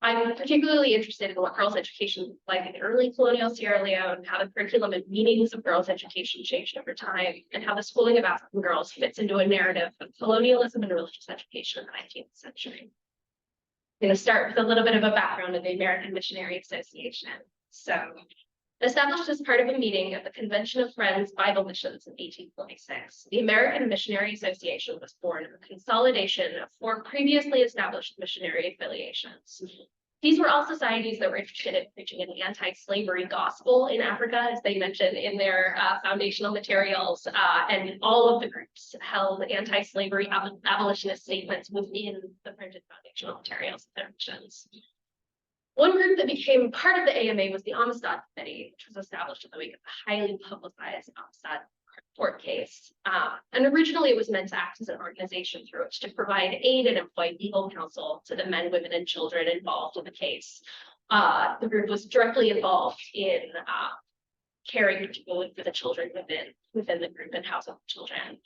I'm particularly interested in what girls' education was like in early colonial Sierra Leone, how the curriculum and meanings of girls' education changed over time, and how the schooling of African girls fits into a narrative of colonialism and religious education in the 19th century. I'm going to start with a little bit of a background of the American Missionary Association. So, established as part of a meeting at the Convention of Friends Bible Missions in 1846, the American Missionary Association was born of a consolidation of 4 previously established missionary affiliations. These were all societies that were interested in preaching an anti-slavery gospel in Africa, as they mentioned in their foundational materials, and all of the groups held anti-slavery abolitionist statements within the printed foundational materials of their missions. One group that became part of the AMA was the Amistad Committee, which was established in the wake of the highly publicized Amistad court case. And originally it was meant to act as an organization through which to provide aid and employ legal counsel to the men, women, and children involved in the case. The group was directly involved in caring particularly for the children within the group and housing children.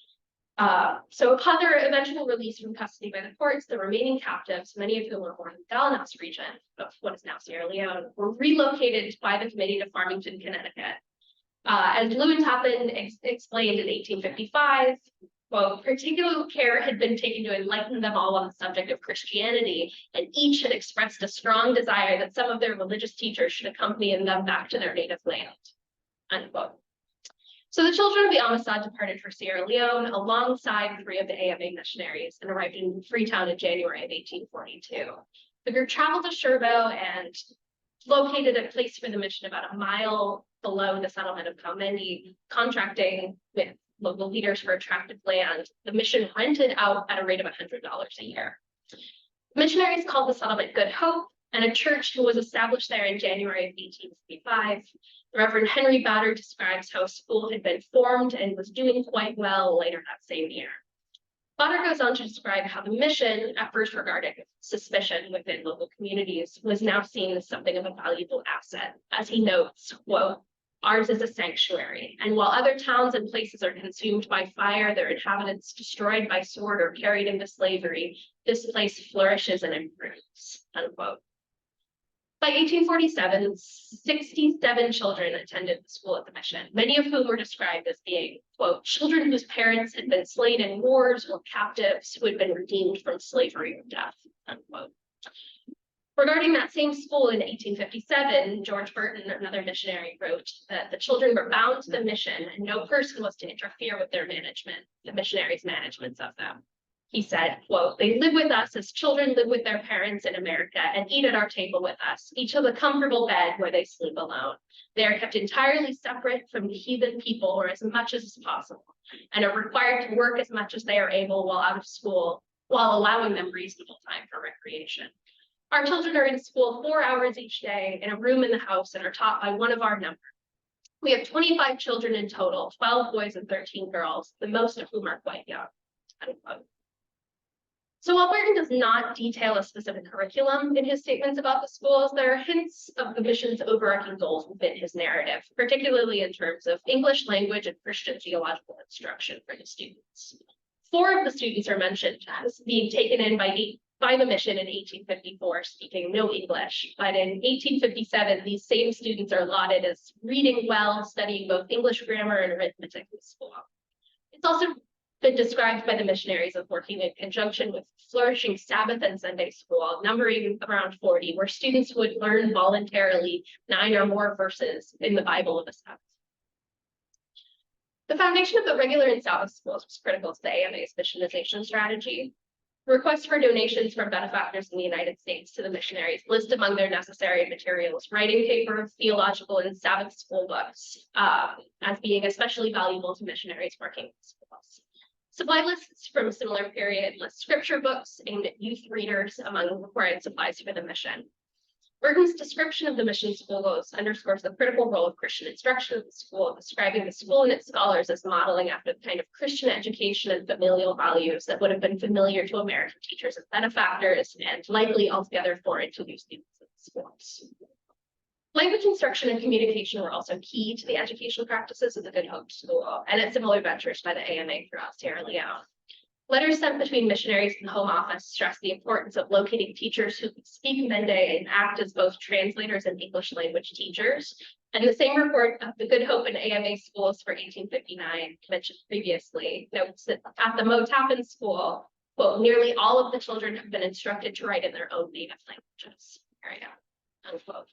So upon their eventual release from custody by the courts, the remaining captives, many of whom were born in the Galanas region of what is now Sierra Leone, were relocated by the committee to Farmington, Connecticut. As Lewin Tappan explained in 1855, quote, particular care had been taken to enlighten them all on the subject of Christianity, and each had expressed a strong desire that some of their religious teachers should accompany them back to their native land, unquote. So the children of the Amistad departed for Sierra Leone alongside 3 of the AMA missionaries and arrived in Freetown in January of 1842. The group traveled to Cherbourg and located a place for the mission about a mile below the settlement of Kaumendi, contracting with local leaders for attractive land. The mission rented out at a rate of $100 a year. Missionaries called the settlement Good Hope, and a church was established there in January of 1865. The Reverend Henry Bader describes how a school had been formed and was doing quite well later that same year. Bader goes on to describe how the mission, at first regarded with suspicion within local communities, was now seen as something of a valuable asset. As he notes, quote, ours is a sanctuary, and while other towns and places are consumed by fire, their inhabitants destroyed by sword or carried into slavery, this place flourishes and improves, unquote. By 1847, 67 children attended the school at the mission, many of whom were described as being, quote, children whose parents had been slain in wars or captives who had been redeemed from slavery or death, unquote. Regarding that same school in 1857, George Burton, another missionary, wrote that the children were bound to the mission and no person was to interfere with their management, the missionaries' managements of them. He said, quote, they live with us as children live with their parents in America and eat at our table with us, each have a comfortable bed where they sleep alone. They are kept entirely separate from the heathen people or as much as is possible, and are required to work as much as they are able while out of school, while allowing them reasonable time for recreation. Our children are in school 4 hours each day in a room in the house and are taught by one of our number. We have 25 children in total, 12 boys and 13 girls, the most of whom are quite young. unquote. So while Burton does not detail a specific curriculum in his statements about the schools, there are hints of the mission's overarching goals within his narrative, particularly in terms of English language and Christian theological instruction for the students. 4 of the students are mentioned as being taken in by the mission in 1854, speaking no English, but in 1857, these same students are lauded as reading well, studying both English grammar and arithmetic in school. It's also been described by the missionaries as working in conjunction with flourishing Sabbath and Sunday school, numbering around 40, where students would learn voluntarily 9 or more verses in the Bible of a Sabbath. The foundation of the regular and Sabbath schools was critical to the AMA's missionization strategy. Requests for donations from benefactors in the United States to the missionaries list among their necessary materials writing paper, theological, and Sabbath school books as being especially valuable to missionaries working in schools. Supply lists from a similar period list scripture books aimed at youth readers among required supplies for the mission. Burton's description of the mission school goals underscores the critical role of Christian instruction in the school, describing the school and its scholars as modeling after the kind of Christian education and familial values that would have been familiar to American teachers and benefactors, and likely altogether foreign to new students in the schools. Language instruction and communication were also key to the educational practices of the Good Hope School and its similar ventures by the AMA throughout Sierra Leone. Letters sent between missionaries and the Home Office stress the importance of locating teachers who could speak Mende and act as both translators and English language teachers. And the same report of the Good Hope and AMA schools for 1859 mentioned previously notes that at the Motapin school, quote, nearly all of the children have been instructed to write in their own native languages, unquote.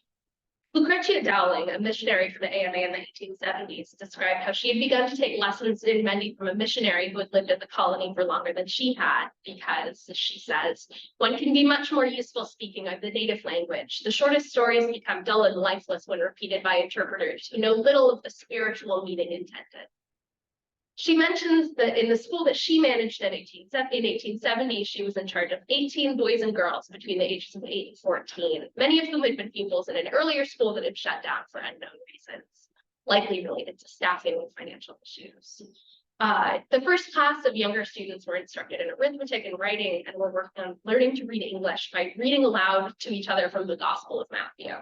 Lucretia Dowling, a missionary for the AMA in the 1870s, described how she had begun to take lessons in Mende from a missionary who had lived in the colony for longer than she had, because, as she says, one can be much more useful speaking of the native language. The shortest stories become dull and lifeless when repeated by interpreters who know little of the spiritual meaning intended. She mentions that in the school that she managed in 1870, she was in charge of 18 boys and girls between the ages of 8 and 14, many of whom had been pupils in an earlier school that had shut down for unknown reasons, likely related to staffing and financial issues. The first class of younger students were instructed in arithmetic and writing and were working on learning to read English by reading aloud to each other from the Gospel of Matthew.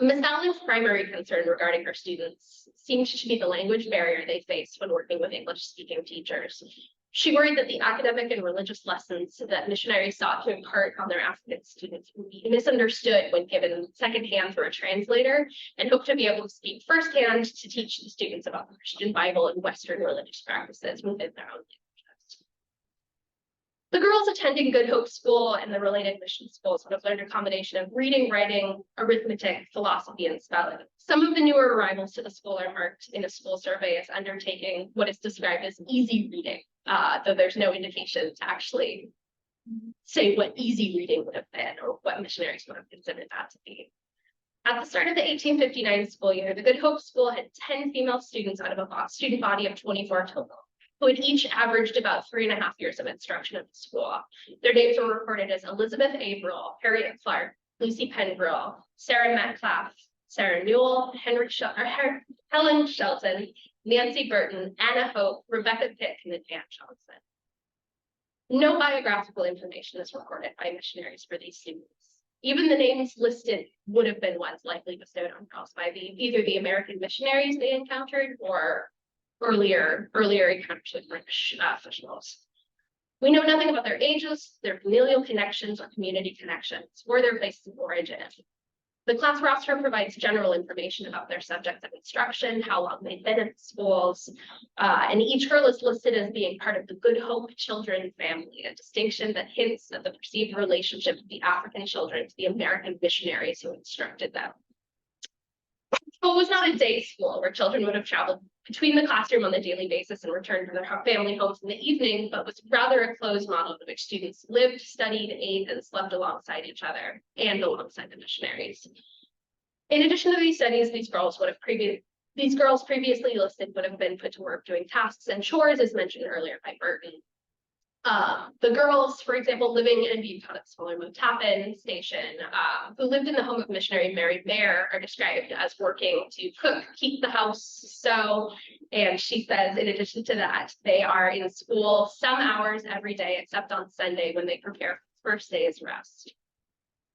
Ms. Dowling's primary concern regarding her students seemed to be the language barrier they faced when working with English-speaking teachers. She worried that the academic and religious lessons that missionaries sought to impart on their African students would be misunderstood when given secondhand through a translator, and hoped to be able to speak firsthand to teach the students about the Christian Bible and Western religious practices within their own languages. The girls attending Good Hope School and the related mission schools would have learned a combination of reading, writing, arithmetic, philosophy, and spelling. Some of the newer arrivals to the school are marked in a school survey as undertaking what is described as easy reading, though there's no indication to actually say what easy reading would have been or what missionaries would have considered that to be. At the start of the 1859 school year, the Good Hope School had 10 female students out of a student body of 24 total, who had each averaged about 3.5 years of instruction at the school. Their names were recorded as Elizabeth Averill, Harriet Clark, Lucy Penbrill, Sarah Metcalf, Sarah Newell, Helen Shelton, Nancy Burton, Anna Hope, Rebecca Pick, and Anne Johnson. No biographical information is recorded by missionaries for these students. Even the names listed would have been ones likely bestowed on girls by either the American missionaries they encountered or earlier encounters with British officials. We know nothing about their ages, their familial connections or community connections, or their places of origin. The class roster provides general information about their subjects of instruction, how long they've been at schools, and each girl is listed as being part of the Good Hope children family, a distinction that hints at the perceived relationship of the African children to the American missionaries who instructed them. School was not a day school where children would have traveled between the classroom on a daily basis and returned to their family homes in the evening, but was rather a closed model in which students lived, studied, ate, and slept alongside each other and alongside the missionaries. In addition to these studies, these girls previously listed would have been put to work doing tasks and chores, as mentioned earlier by Burton. The girls, for example, living in Buchanan Salon Tappan Station, who lived in the home of missionary Mary Bear, are described as working to cook, keep the house, sew, and she says, in addition to that, they are in school some hours every day, except on Sunday when they prepare for first day's rest.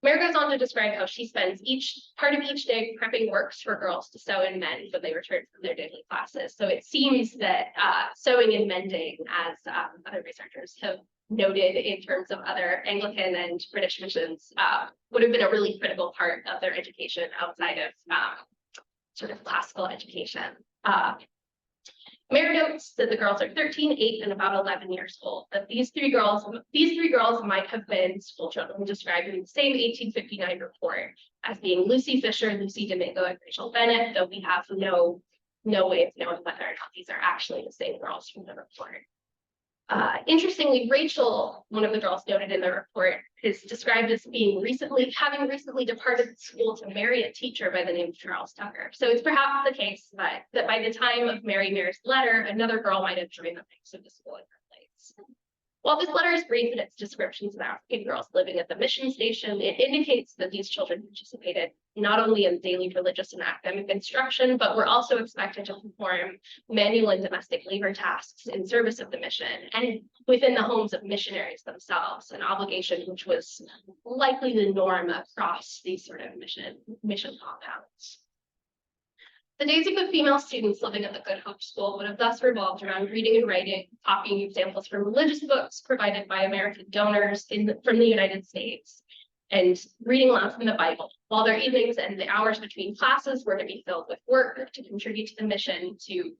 Mary goes on to describe how she spends each part of each day prepping works for girls to sew and mend when they return from their daily classes. So it seems that sewing and mending, as other researchers have noted in terms of other Anglican and British missions, would have been a really critical part of their education outside of sort of classical education. Mary notes that the girls are 13, 8, and about 11 years old. That these three girls might have been school children described in the same 1859 report as being Lucy Fisher, Lucy Domingo, and Rachel Bennett, though we have no way of knowing whether or not these are actually the same girls from the report. Interestingly, Rachel, one of the girls noted in the report, is described as having recently departed school to marry a teacher by the name of Charles Tucker. So it's perhaps the case that by the time of Mary Mare's letter, another girl might have joined the ranks of the school in her place. While this letter is brief in its descriptions of African girls living at the mission station, it indicates that these children participated not only in daily religious and academic instruction, but were also expected to perform manual and domestic labor tasks in service of the mission and within the homes of missionaries themselves, an obligation which was likely the norm across these sort of mission compounds. The days of the female students living at the Good Hope School would have thus revolved around reading and writing, copying examples from religious books provided by American donors from the United States, and reading aloud from the Bible, while their evenings and the hours between classes were to be filled with work to contribute to the mission, to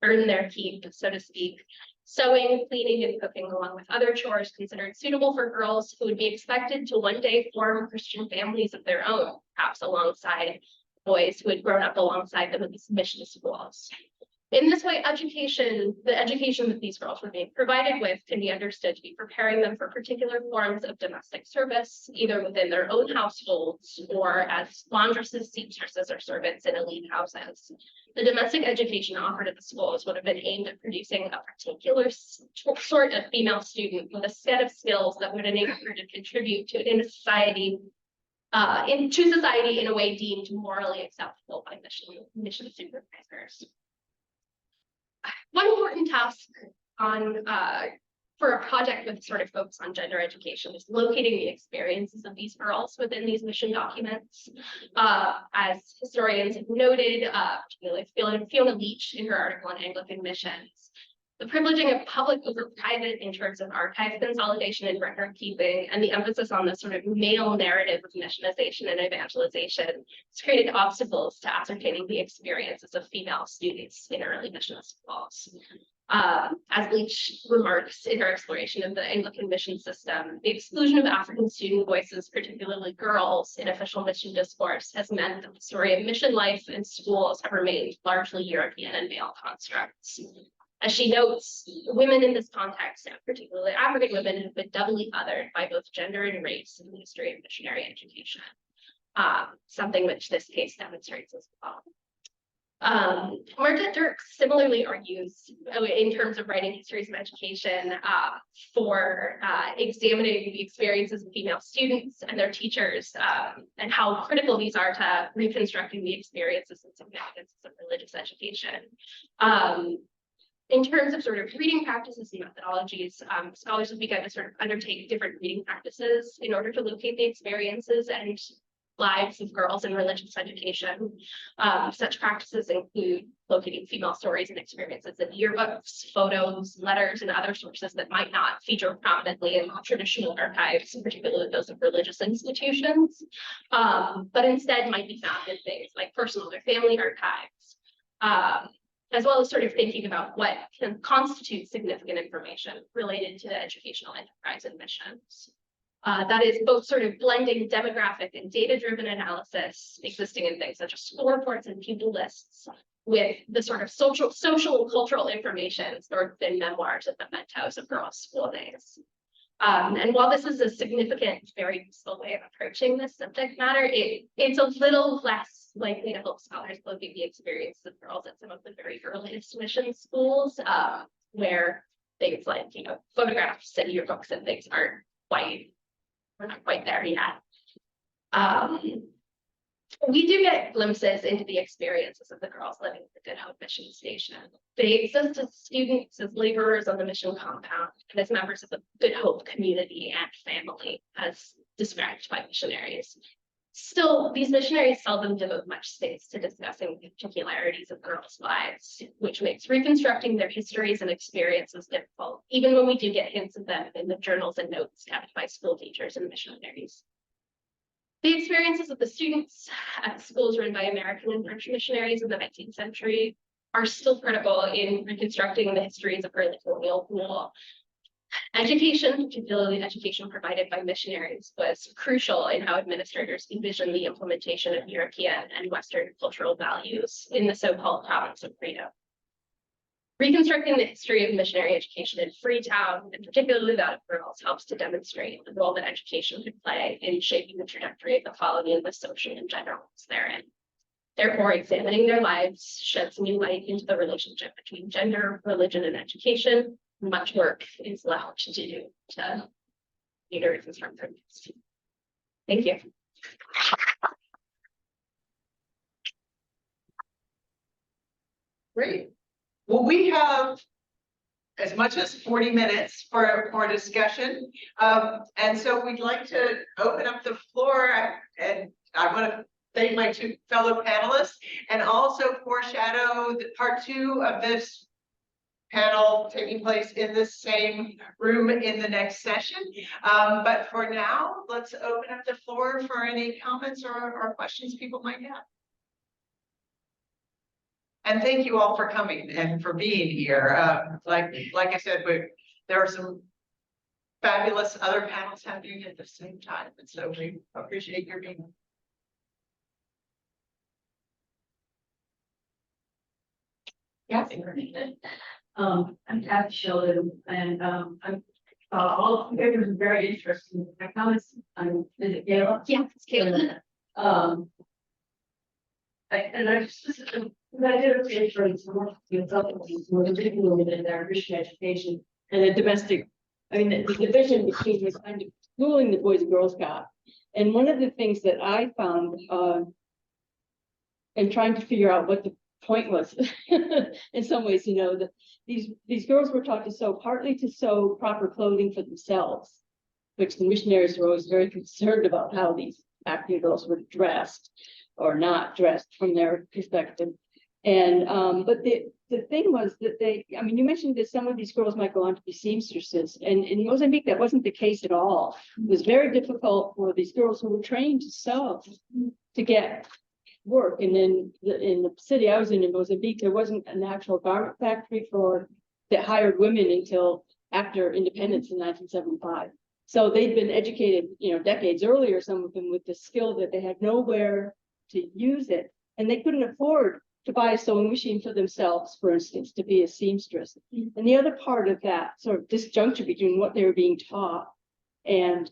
earn their keep, so to speak. Sewing, cleaning, and cooking, along with other chores considered suitable for girls who would be expected to one day form Christian families of their own, perhaps alongside boys who had grown up alongside them in these mission schools. In this way, the education that these girls were being provided with can be understood to be preparing them for particular forms of domestic service, either within their own households or as laundresses, seamstresses, or servants in elite houses. The domestic education offered at the schools would have been aimed at producing a particular sort of female student with a set of skills that would enable her to contribute to society in a way deemed morally acceptable by mission supervisors. One important task for a project with sort of focus on gender education is locating the experiences of these girls within these mission documents. As historians have noted, particularly Fiona Leach in her article on Anglican missions, the privileging of public over private in terms of archive consolidation and record keeping, and the emphasis on the sort of male narrative of missionization and evangelization has created obstacles to ascertaining the experiences of female students in early mission schools. As Leach remarks in her exploration of the Anglican mission system, the exclusion of African student voices, particularly girls, in official mission discourse has meant that the story of mission life in schools have remained largely European and male constructs. As she notes, women in this context, and particularly African women, have been doubly othered by both gender and race in the history of missionary education, something which this case demonstrates as well. Margaret Dirks similarly argues in terms of writing histories of education for examining the experiences of female students and their teachers and how critical these are to reconstructing the experiences and significances of religious education. In terms of sort of reading practices and methodologies, scholars have begun to sort of undertake different reading practices in order to locate the experiences and lives of girls in religious education. Such practices include locating female stories and experiences in yearbooks, photos, letters, and other sources that might not feature prominently in traditional archives, particularly those of religious institutions, but instead might be found in things like personal or family archives. As well as sort of thinking about what can constitute significant information related to the educational enterprise and missions. That is both sort of blending demographic and data-driven analysis existing in things such as school reports and pupil lists with the sort of social and cultural information stored within memoirs and mementos of girls' school days. And while this is a significant, very useful way of approaching this subject matter, it's a little less likely to help scholars locate the experiences of girls at some of the very earliest mission schools, where things like, photographs and yearbooks and things we're not quite there yet. We do get glimpses into the experiences of the girls living at the Good Hope Mission Station. They exist as students, as laborers on the mission compound, and as members of the Good Hope community and family, as described by missionaries. Still, these missionaries seldom devote much space to discussing the particularities of girls' lives, which makes reconstructing their histories and experiences difficult, even when we do get hints of them in the journals and notes kept by school teachers and missionaries. The experiences of the students at schools run by American and French missionaries in the 19th century are still critical in reconstructing the histories of early colonial rule. Education, particularly education provided by missionaries, was crucial in how administrators envisioned the implementation of European and Western cultural values in the so-called province of Freedom. Reconstructing the history of missionary education in Freetown, and particularly that of girls, helps to demonstrate the role that education could play in shaping the trajectory of the colony and the social and gender roles therein. Therefore, examining their lives sheds new light into the relationship between gender, religion, and education. Much work is left to do to reconstruct their lives. Thank you. Great. Well, we have as much as 40 minutes for discussion. And so we'd like to open up the floor, and I want to thank my two fellow panelists and also foreshadow the part 2 of this panel taking place in the same room in the next session. But for now, let's open up the floor for any comments or questions people might have. And thank you all for coming and for being here. Like I said, there are some fabulous other panels happening at the same time, and so we appreciate your being. Yes. I'm Kathy Sheldon, and I'm all of the papers are very interesting. My comments, is it Kayla? Yeah, it's Kayla. I just I did a paper in some more particularly in their Christian education and the domestic. I mean, the division between this kind of schooling the Boys and Girls got. And one of the things that I found in trying to figure out what the point was, in some ways, that these girls were taught to sew, partly to sew proper clothing for themselves, which the missionaries were always very concerned about how these African girls were dressed or not dressed from their perspective. And but the thing was that you mentioned that some of these girls might go on to be seamstresses, and in Mozambique that wasn't the case at all. It was very difficult for these girls who were trained to sew to get work. And then in the city I was in Mozambique, there wasn't an actual garment factory that hired women until after independence in 1975. So they'd been educated, decades earlier, some of them, with the skill that they had nowhere to use it, and they couldn't afford to buy a sewing machine for themselves, for instance, to be a seamstress. And the other part of that sort of disjuncture between what they were being taught and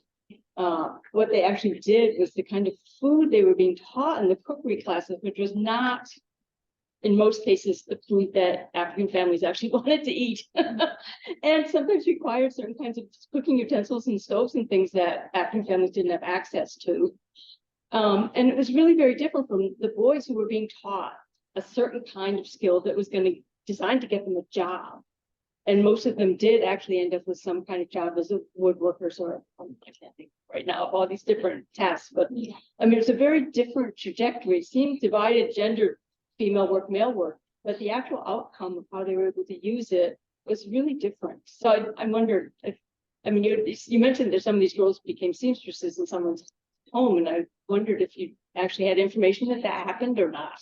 what they actually did was the kind of food they were being taught in the cookery classes, which was not, in most cases, the food that African families actually wanted to eat, and sometimes required certain kinds of cooking utensils and stoves and things that African families didn't have access to. And it was really very different from the boys who were being taught a certain kind of skill that was designed to get them a job. And most of them did actually end up with some kind of job as a woodworkers, or I can't think right now of all these different tasks. But I mean, it's a very different trajectory. It seemed divided gender, female work, male work, but the actual outcome of how they were able to use it was really different. So I wondered if, you mentioned that some of these girls became seamstresses in someone's home, and I wondered if you actually had information that happened or not.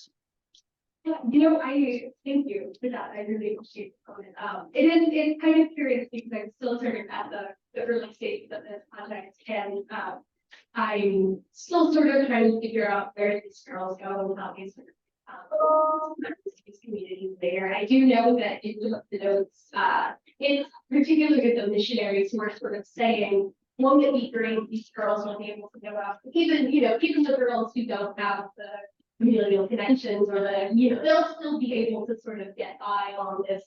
I thank you for that. I really appreciate the comment. It's kind of curious because I'm still sort of at the early stages of this project, and I'm still sort of trying to figure out where these girls go and how these communities there. I do know that if you look at the notes, it's particularly with the missionaries who are sort of saying, won't it be great if these girls will be able to go out, even the girls who don't have the familial connections or they'll still be able to sort of get by on this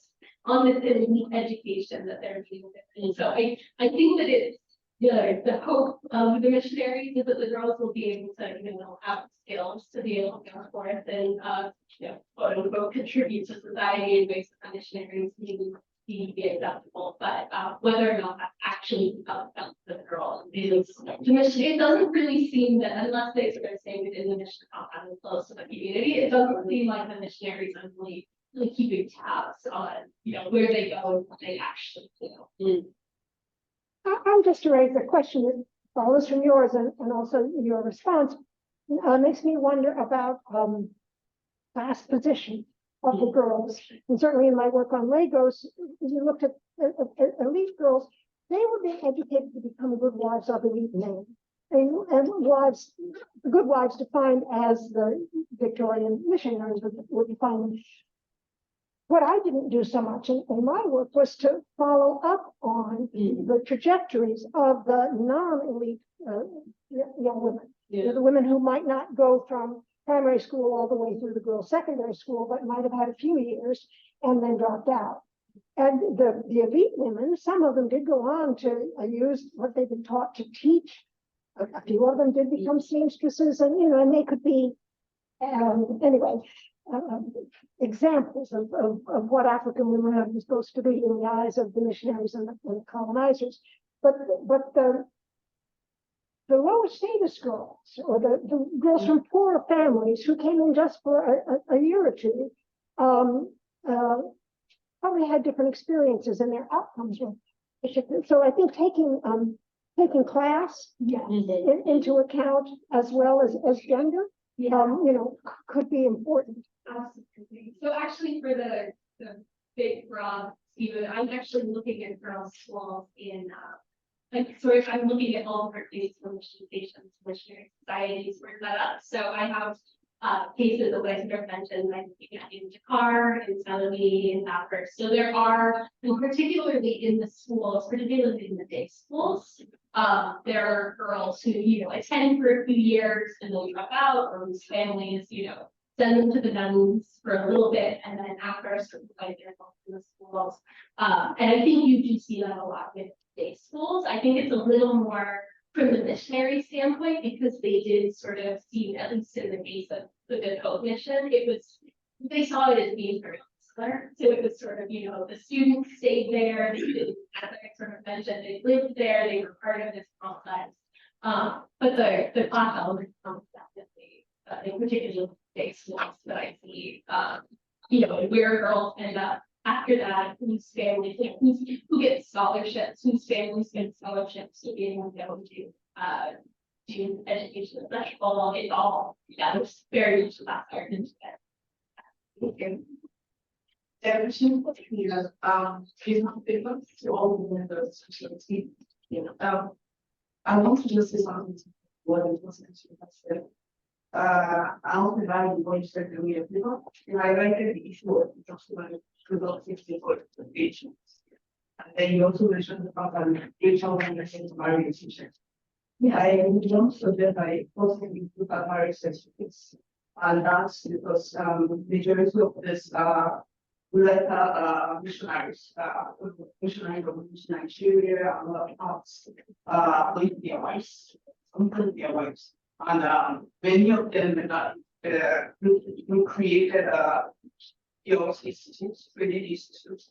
on this elite education that they're being given. So I think that it's the hope of the missionaries is that the girls will be able to, have skills to be able to go forth and, quote unquote, contribute to society in ways that the missionaries need to be acceptable. But whether or not that's actually felt for the girl is, it doesn't really seem that unless they sort of stay within the mission compound and close to the community, it doesn't seem like the missionaries are really keeping tabs on, where they go and what they actually do. I'm just to raise a question that follows from yours and also your response. Makes me wonder about class position of the girls. And certainly in my work on Lagos, you looked at elite girls, they were being educated to become good wives of elite men. And wives, good wives defined as the Victorian missionaries would define them. What I didn't do so much in my work was to follow up on the trajectories of the non-elite young women. The women who might not go from primary school all the way through the girls' secondary school, but might have had a few years and then dropped out. And the elite women, some of them did go on to use what they've been taught to teach. A few of them did become seamstresses, and and they could be anyway. Examples of what African women are supposed to be in the eyes of the missionaries and the colonizers, but the lower status girls or the girls from poorer families who came in just for a year or two probably had different experiences and their outcomes were. So I think taking class into account as well as gender, could be important. Absolutely. So actually for the big broad Stephen, I'm actually looking at girls' schools in I'm looking at all different places for mission stations, missionary societies, where that up. So I have cases that I sort of mentioned, I'm looking at in Dakar, in Salon, in Bathurst. So there are, and particularly in the schools, particularly in the day schools, there are girls who, attend for a few years and then drop out, or whose families, send them to the nuns for a little bit, and then after sort of like their help in the schools. And I think you do see that a lot with day schools. I think it's a little more from the missionary standpoint, because they did sort of see, at least in the case of the Good Hope mission, they saw it as being very similar. So it was sort of, the students stayed there, they did, as I sort of mentioned, they lived there, they were part of this complex. But the class element comes definitely, in particular day schools that I see, where girls end up after that, whose families, who get scholarships, whose families get scholarships to be able to go to education at that level. It's all, there's very much factored into it. Definition of treatment paper to all the members of the team. I want to just say something to what it was said. I want to value the voice of the media people, and I like the issue of documented results for patients. And then you also mentioned about HR and marriage teachers. Yeah, I would also that I possibly look at marriage certificates, and that's because majority of this missionaries, missionary communities in Nigeria, a lot of parts, with their wives, sometimes their wives. And many of them who created institutes, really institutes,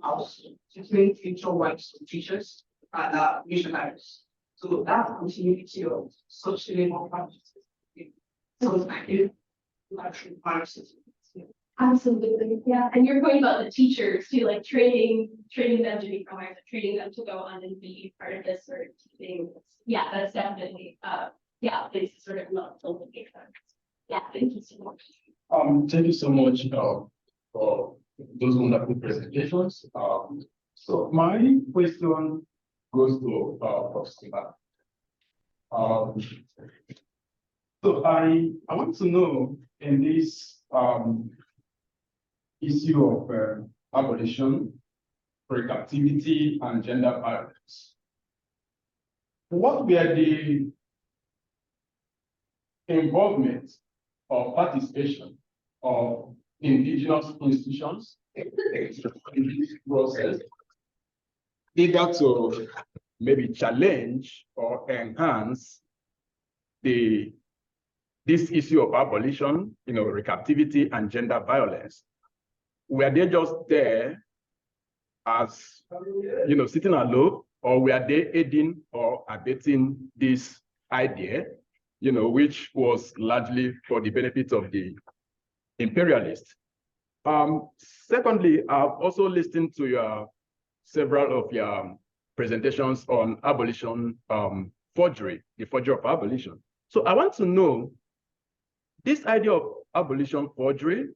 house to train future wives of teachers and missionaries. So that continuity of socially more practices. So thank you. Absolutely, yeah. And you're going about the teachers too, like training them to be providers, training them to go on and be part of this sort of teaching. Yeah, that's definitely this is sort of not totally makes sense. Yeah, thank you so much. Thank you so much for those wonderful presentations. So my question goes to Prof. So I want to know in this issue of abolition, productivity, and gender balance, what were the involvement or participation of indigenous institutions in this process, either to maybe challenge or enhance this issue of abolition, recaptivity and gender violence? Were they just there as, sitting alone, or were they aiding or abetting this idea, which was largely for the benefit of the imperialists? Secondly, I've also listened to several of your presentations on abolition forgery, the forgery of abolition. So I want to know this idea of abolition forgery,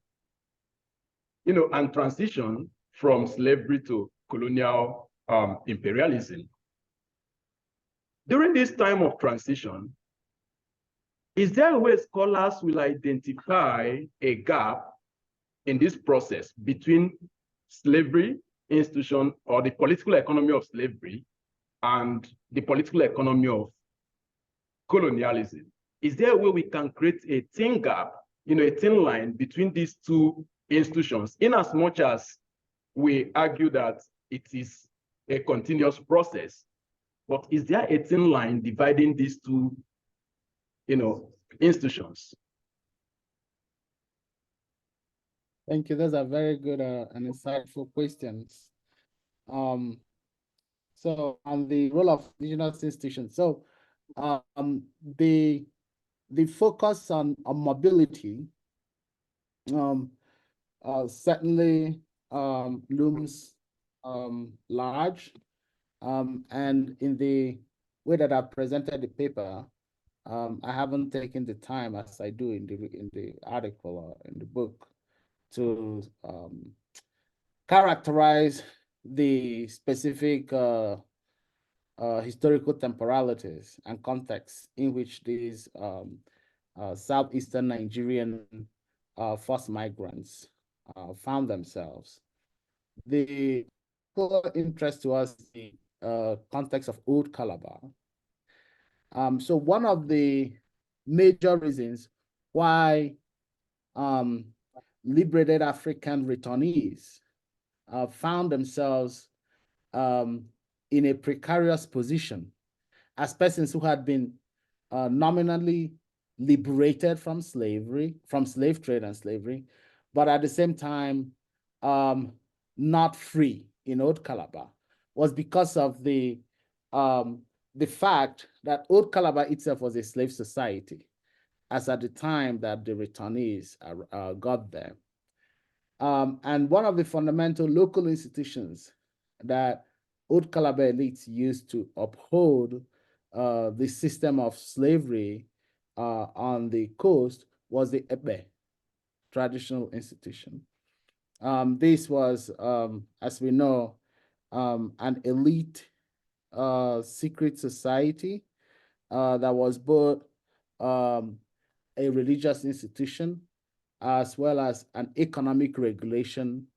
and transition from slavery to colonial imperialism. During this time of transition, is there a way scholars will identify a gap in this process between slavery institution or the political economy of slavery and the political economy of colonialism? Is there a way we can create a thin gap, a thin line between these two institutions, in as much as we argue that it is a continuous process? But is there a thin line dividing these two, institutions? Thank you. Those are very good and insightful questions. So on the role of indigenous institutions, so the focus on mobility certainly looms large, and in the way that I presented the paper, I haven't taken the time, as I do in the article or in the book, to characterize the specific historical temporalities and contexts in which these southeastern Nigerian forced migrants found themselves. The interest to us is the context of Old Calabar. So one of the major reasons why liberated African returnees found themselves in a precarious position as persons who had been nominally liberated from slavery, from slave trade and slavery, but at the same time not free in Old Calabar, was because of the fact that Old Calabar itself was a slave society, as at the time that the returnees got there. And one of the fundamental local institutions that Old Calabar elites used to uphold the system of slavery on the coast was the Ebe traditional institution. This was, as we know, an elite secret society that was both a religious institution as well as an economic regulation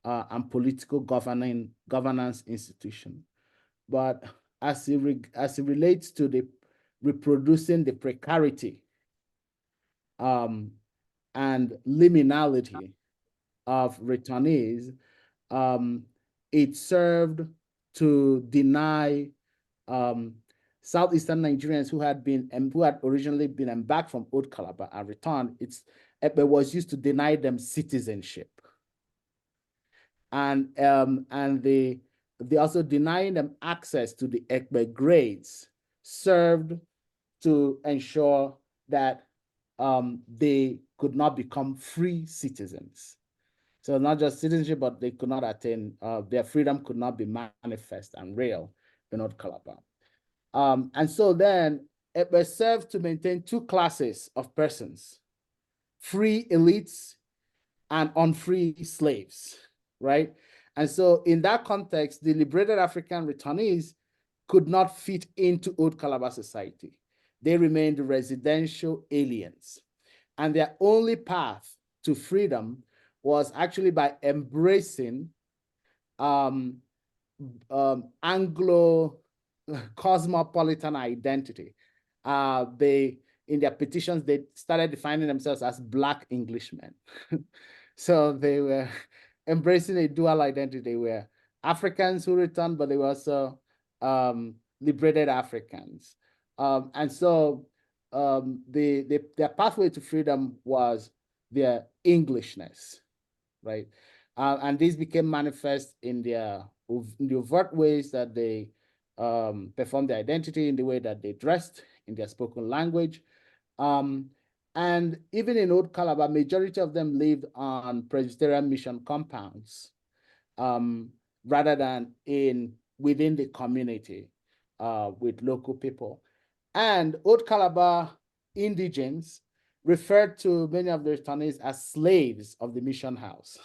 and political governance institution. But as it relates to the reproducing the precarity and liminality of returnees, it served to deny southeastern Nigerians who had originally been embarked from Old Calabar and returned. It was used to deny them citizenship, and they also denying them access to the Ekbe grades served to ensure that they could not become free citizens. So not just citizenship, but they could not attain, their freedom could not be manifest and real in Old Calabar. And so then it was served to maintain two classes of persons: free elites and unfree slaves, right? And so in that context, the liberated African returnees could not fit into Old Calabar society. They remained residential aliens. And their only path to freedom was actually by embracing Anglo-cosmopolitan identity. In their petitions, they started defining themselves as Black Englishmen. So they were embracing a dual identity. They were Africans who returned, but they were also liberated Africans. And so their pathway to freedom was their Englishness, right? And this became manifest in the overt ways that they performed their identity, in the way that they dressed, in their spoken language. And even in Old Calabar, majority of them lived on Presbyterian mission compounds rather than within the community with local people. And Old Calabar indigents referred to many of the returnees as slaves of the mission house,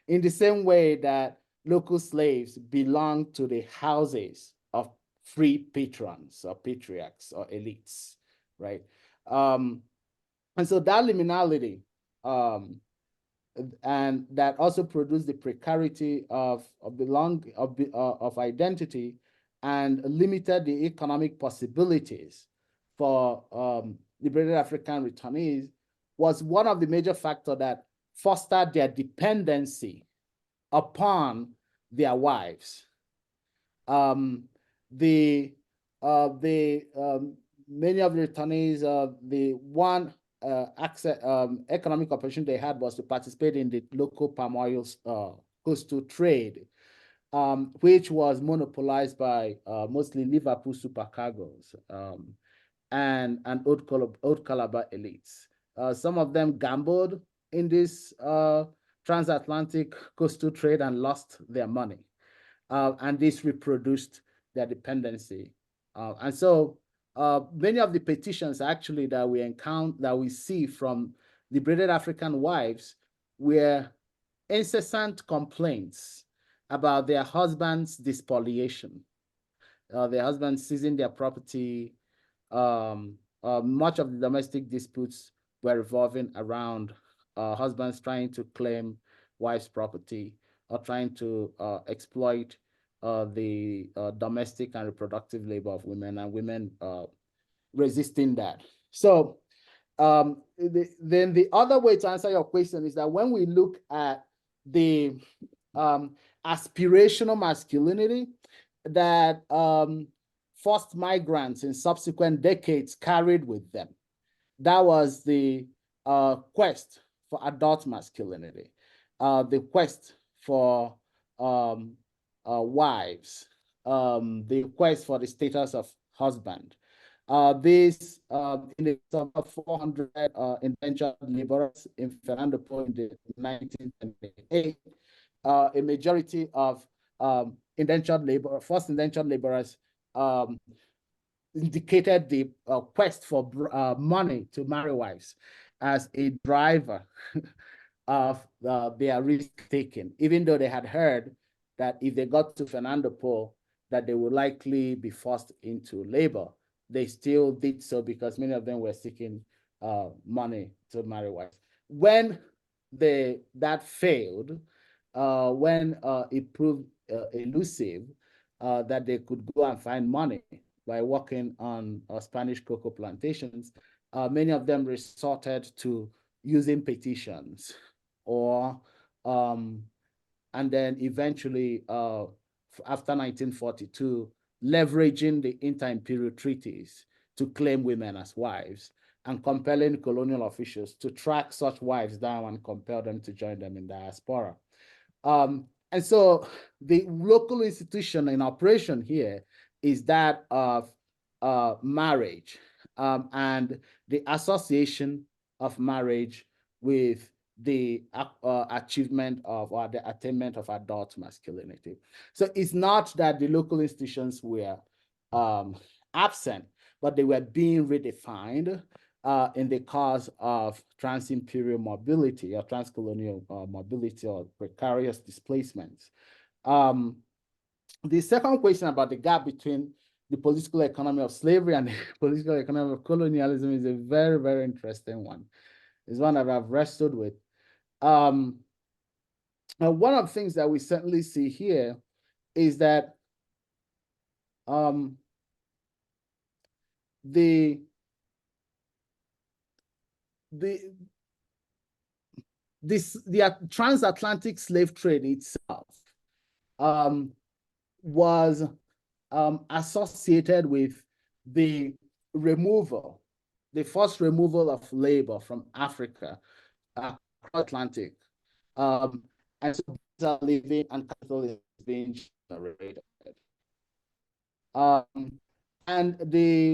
in the same way that local slaves belong to the houses of free patrons or patriarchs or elites, right? And so that liminality and that also produced the precarity of identity and limited the economic possibilities for liberated African returnees was one of the major factors that fostered their dependency upon their wives. Many of the returnees, the one economic opportunity they had was to participate in the local palm oil coastal trade, which was monopolized by mostly Liverpool supercargos and Old Calabar elites. Some of them gambled in this transatlantic coastal trade and lost their money. And this reproduced their dependency. And so many of the petitions actually that we encounter, that we see from liberated African wives, were incessant complaints about their husbands' despoliation, their husbands seizing their property. Much of the domestic disputes were revolving around husbands trying to claim wives' property or trying to exploit the domestic and reproductive labor of women, and women resisting that. So then the other way to answer your question is that when we look at the aspirational masculinity that first migrants in subsequent decades carried with them, that was the quest for adult masculinity, the quest for wives, the quest for the status of husband. This in the about 400 indentured laborers in Fernando Po in the 1978, a majority of first indentured laborers indicated the quest for money to marry wives as a driver of their risk-taking, even though they had heard that if they got to Fernando Po, that they would likely be forced into labor. They still did so because many of them were seeking money to marry wives. When that failed, when it proved elusive that they could go and find money by working on Spanish cocoa plantations, many of them resorted to using petitions or and then eventually after 1942, leveraging the inter-imperial treaties to claim women as wives and compelling colonial officials to track such wives down and compel them to join them in diaspora. And so the local institution in operation here is that of marriage and the association of marriage with the achievement of or the attainment of adult masculinity. So it's not that the local institutions were absent, but they were being redefined in the cause of trans-imperial mobility or transcolonial mobility or precarious displacements. The second question about the gap between the political economy of slavery and the political economy of colonialism is a very, very interesting one. It's one that I've wrestled with. One of the things that we certainly see here is that the transatlantic slave trade itself was associated with the first removal of labor from Africa across Atlantic. And so living and capital is being generated. And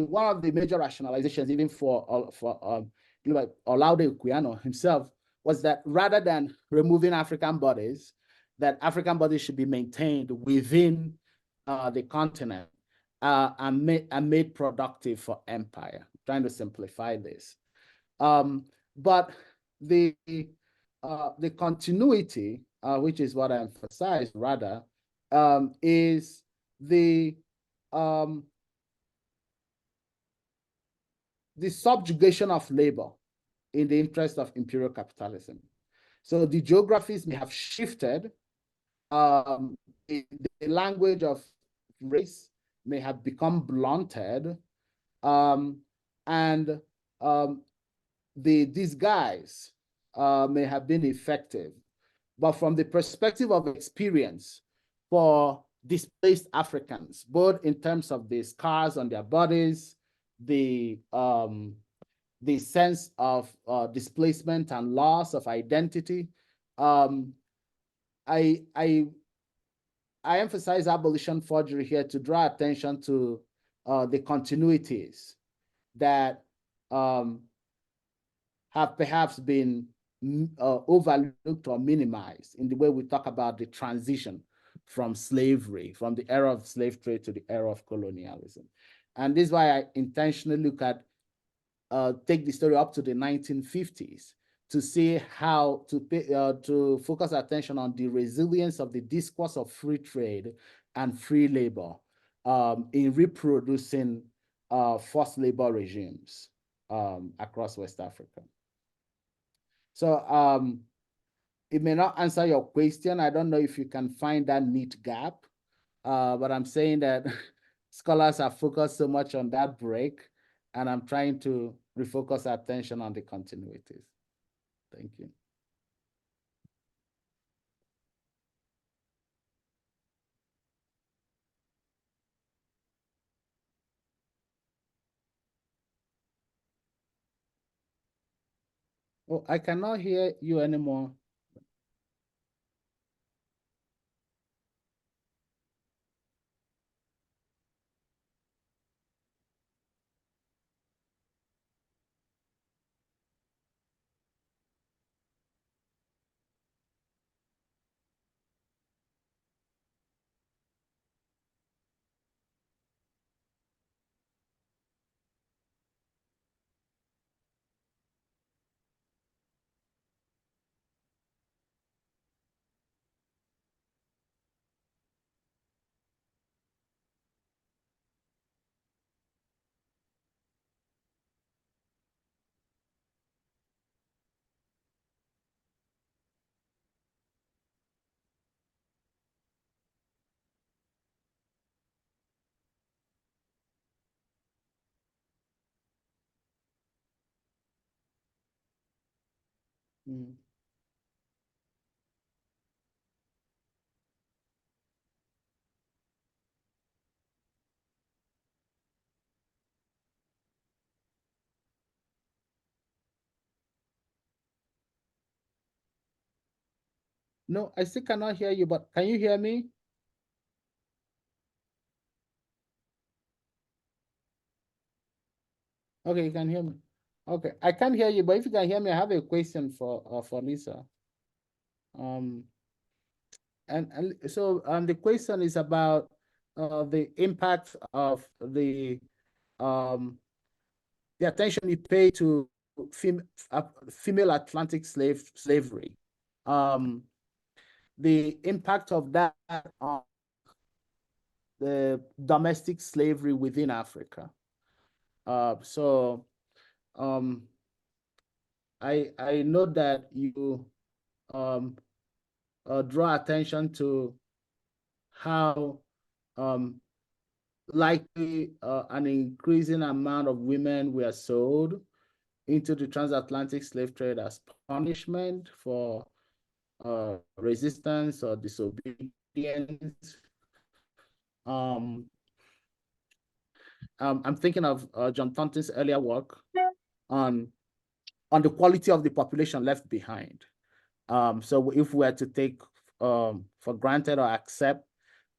one of the major rationalizations, even for Olaudah Equiano himself, was that rather than removing African bodies, that African bodies should be maintained within the continent and made productive for empire. I'm trying to simplify this, but the continuity, which is what I emphasize rather, is the subjugation of labor in the interest of imperial capitalism. So the geographies may have shifted. The language of race may have become blunted, and the disguise may have been effective. But from the perspective of experience for displaced Africans, both in terms of the scars on their bodies, the sense of displacement and loss of identity, I emphasize abolition forgery here to draw attention to the continuities that have perhaps been overlooked or minimized in the way we talk about the transition from slavery, from the era of slave trade to the era of colonialism. And this is why I intentionally look at, take the story up to the 1950s to see how to focus attention on the resilience of the discourse of free trade and free labor in reproducing forced labor regimes across West Africa. So it may not answer your question. I don't know if you can find that neat gap, but I'm saying that scholars have focused so much on that break, and I'm trying to refocus our attention on the continuities. Thank you. Oh, I cannot hear you anymore. Mm. No, I still cannot hear you, but can you hear me? Okay, you can hear me. Okay, I can't hear you, but if you can hear me, I have a question for Lisa. And so the question is about the impact of the attention we pay to female Atlantic slavery, the impact of that on the domestic slavery within Africa. So I know that you draw attention to how likely an increasing amount of women were sold into the transatlantic slave trade as punishment for resistance or disobedience. I'm thinking of John Thornton's earlier work on the quality of the population left behind. So if we were to take for granted or accept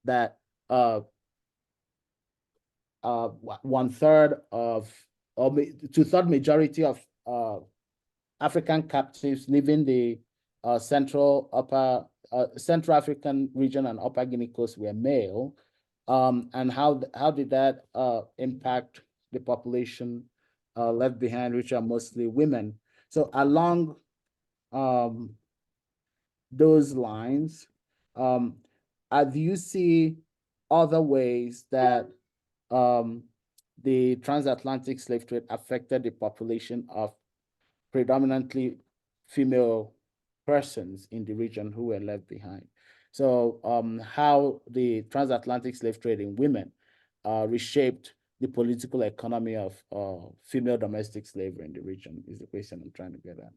that 1/3 of, or 2/3 majority of African captives living the Central African region and Upper Guinea Coast were male, and how did that impact the population left behind, which are mostly women? So along those lines, do you see other ways that the transatlantic slave trade affected the population of predominantly female persons in the region who were left behind? So how the transatlantic slave trade in women reshaped the political economy of female domestic slavery in the region is the question I'm trying to get at.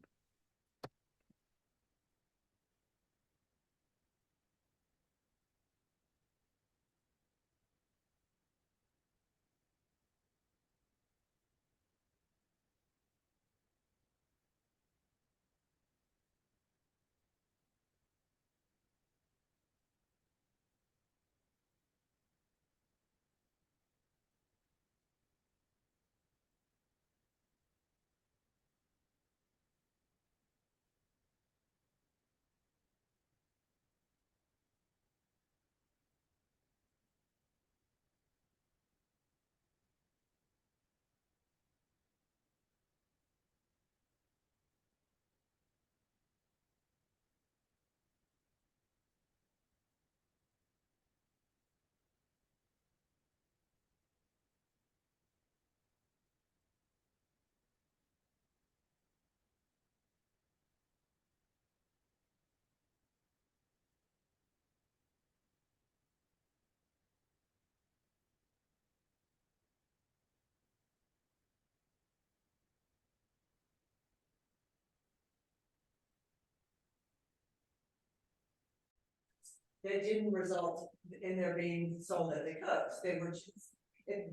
That didn't result in their being sold at the coast. They were just, they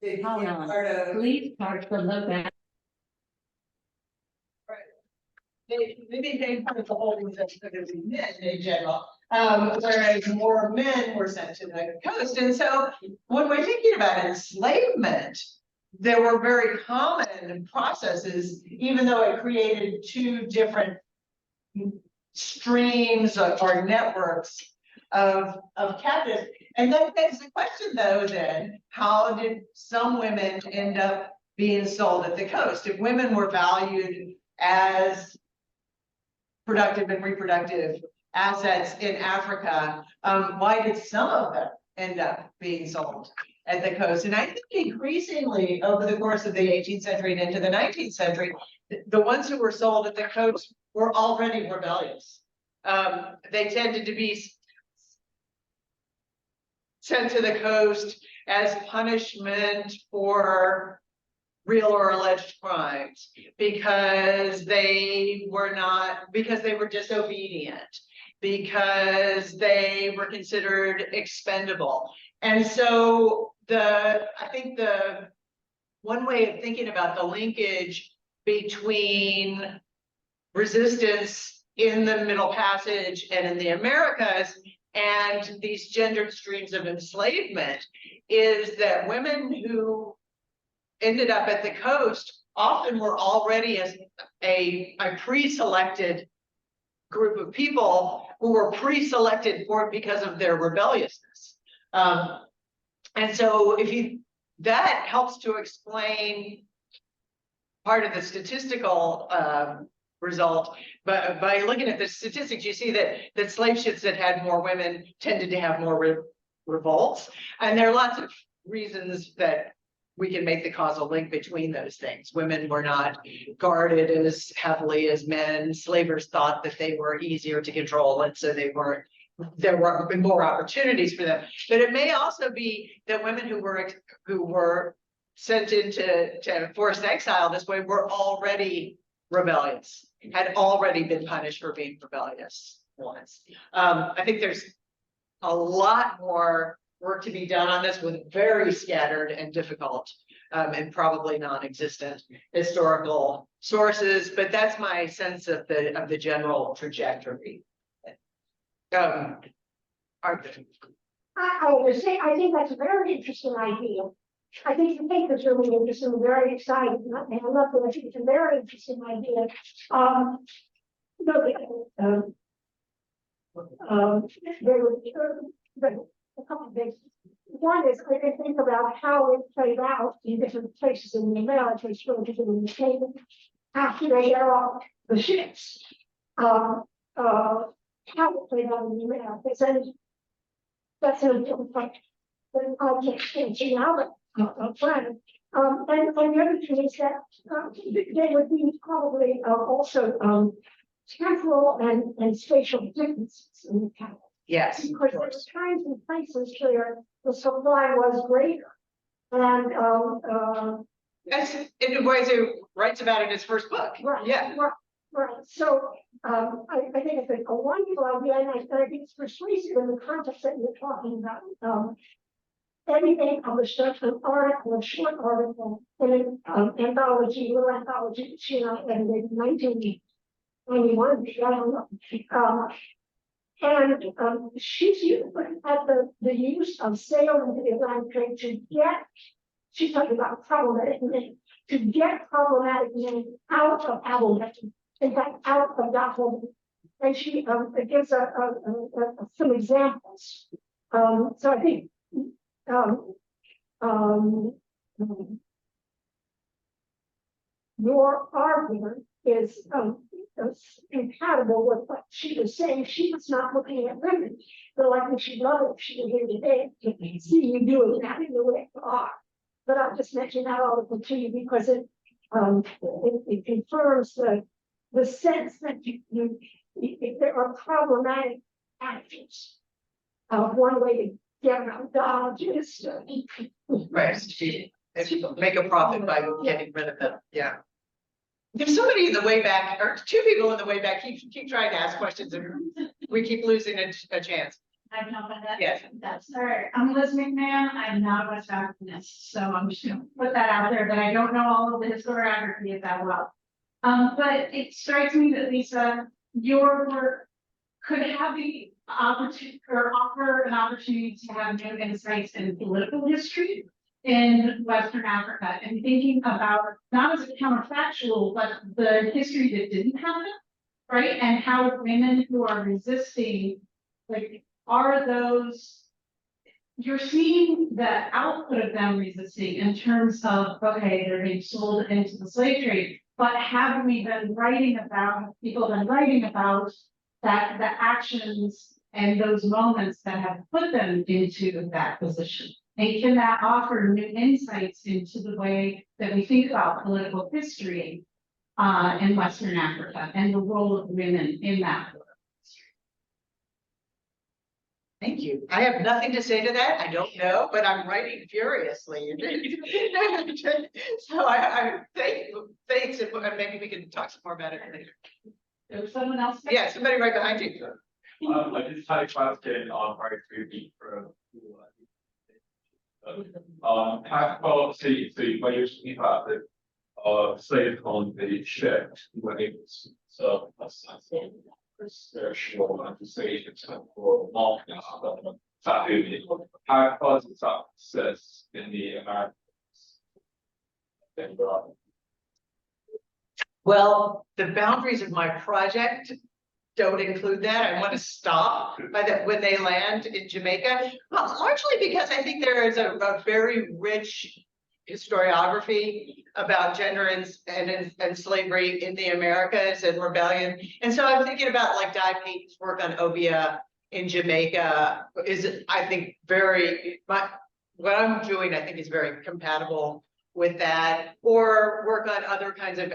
became part of. Please start from the back. They became part of the holdings that could be men in general, whereas more men were sent to the coast. And so when we're thinking about enslavement, there were very common processes, even though it created two different streams or networks of captives. And that begs the question, though, then, how did some women end up being sold at the coast? If women were valued as productive and reproductive assets in Africa, why did some of them end up being sold at the coast? And I think increasingly over the course of the 18th century and into the 19th century, the ones who were sold at the coast were already rebellious. They tended to be sent to the coast as punishment for real or alleged crimes, because they were disobedient, because they were considered expendable. And so I think the one way of thinking about the linkage between resistance in the Middle Passage and in the Americas and these gendered streams of enslavement is that women who ended up at the coast often were already as a pre-selected group of people who were pre-selected for it because of their rebelliousness. And so that helps to explain part of the statistical result. But by looking at the statistics, you see that slave ships that had more women tended to have more revolts. And there are lots of reasons that we can make the causal link between those things. Women were not guarded as heavily as men. Slavers thought that they were easier to control, and so there were more opportunities for them. But it may also be that women who were sent into forced exile this way were already rebellious, had already been punished for being rebellious once. I think there's a lot more work to be done on this with very scattered and difficult and probably non-existent historical sources, but that's my sense of the general trajectory. I would say, I think that's a very interesting idea. I think the paper's really interesting, I'm very excited, and I love it. I think it's a very interesting idea. There were a couple of things. One is I think about how it played out in different places in the Americas, relatively in the table, after they got off the ships. How it played out in the Americas, and that's an important point. But I can't change now, but plan. And the other thing is that there would be probably also temporal and spatial differences in the capital. Yes, Because there were times and places where the supply was greater. And that's in ways he writes about in his first book. right, Yeah. right. So I think it's a wonderful idea, and I think it's persuasive in the context that you're talking about. Anything published an article, a short article in an anthology, little anthology, you know, in 1991, I don't know. And she's looking at the use of sail into the Atlantic trade to get, she's talking about problematic men, to get problematic men out of abolition, in fact, out of Gotham. And she gives some examples. So I think your argument is compatible with what she was saying. She was not looking at women, but like when she'd love it if she were here today to see you doing that in the way you are. But I'll just mention that article to you because it confirms the sense that if there are problematic actions, one way to get around Dodge is to Right. Make a profit by getting rid of them. Yeah. There's somebody in the way back, or two people in the way back, keep trying to ask questions and we keep losing a chance. I've not been that. Yes. That's all right. I'm Liz McMahon. I'm not a West Africanist, so I'm just gonna put that out there, that I don't know all of the historiography of that well. But it strikes me that Lisa, your work could have the opportunity or offer an opportunity to have new insights in political history in Western Africa, and thinking about not as a counterfactual, but the history that didn't happen, right? And how women who are resisting, like, are those, you're seeing the output of them resisting in terms of, okay, they're being sold into the slave trade, but have we been writing about, people have been writing about that, the actions and those moments that have put them into that position? And can that offer new insights into the way that we think about political history in Western Africa and the role of women in that political history? Thank you. I have nothing to say to that. I don't know, but I'm writing furiously. So I thanks, and maybe we can talk some more about it later. There was someone else? Yeah, somebody right behind you. I just had a question on part 3B for how policy, so when you're speaking about the slave on the shift, when it was so spiritual conversations for long how policy success in the Americas. Well, the boundaries of my project don't include that. I want to stop by that when they land in Jamaica, well, largely because I think there is a very rich historiography about gender and slavery in the Americas and rebellion. And so I'm thinking about like Di Payton's work on Obia in Jamaica is, I think, what I'm doing, I think, is very compatible with that, or work on other kinds of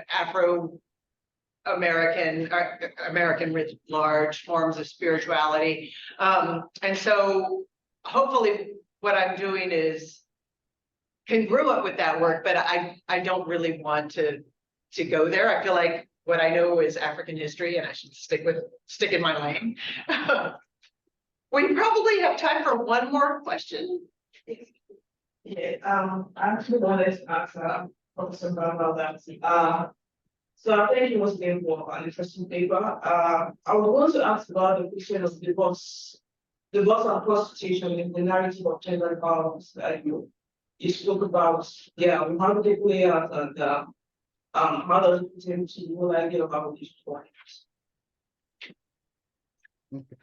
American writ large forms of spirituality. And so hopefully what I'm doing is congruent with that work, but I don't really want to go there. I feel like what I know is African history and I should stick in my lane. We probably have time for one more question. Yeah, I actually wanted to ask Professor Brown about that. So I think it was named for an interesting paper. I would want to ask about the question of divorce and prostitution in the narrative of gender violence that you spoke about. Yeah, how do they play out, and how does it pertain to the whole idea of abolition? Okay.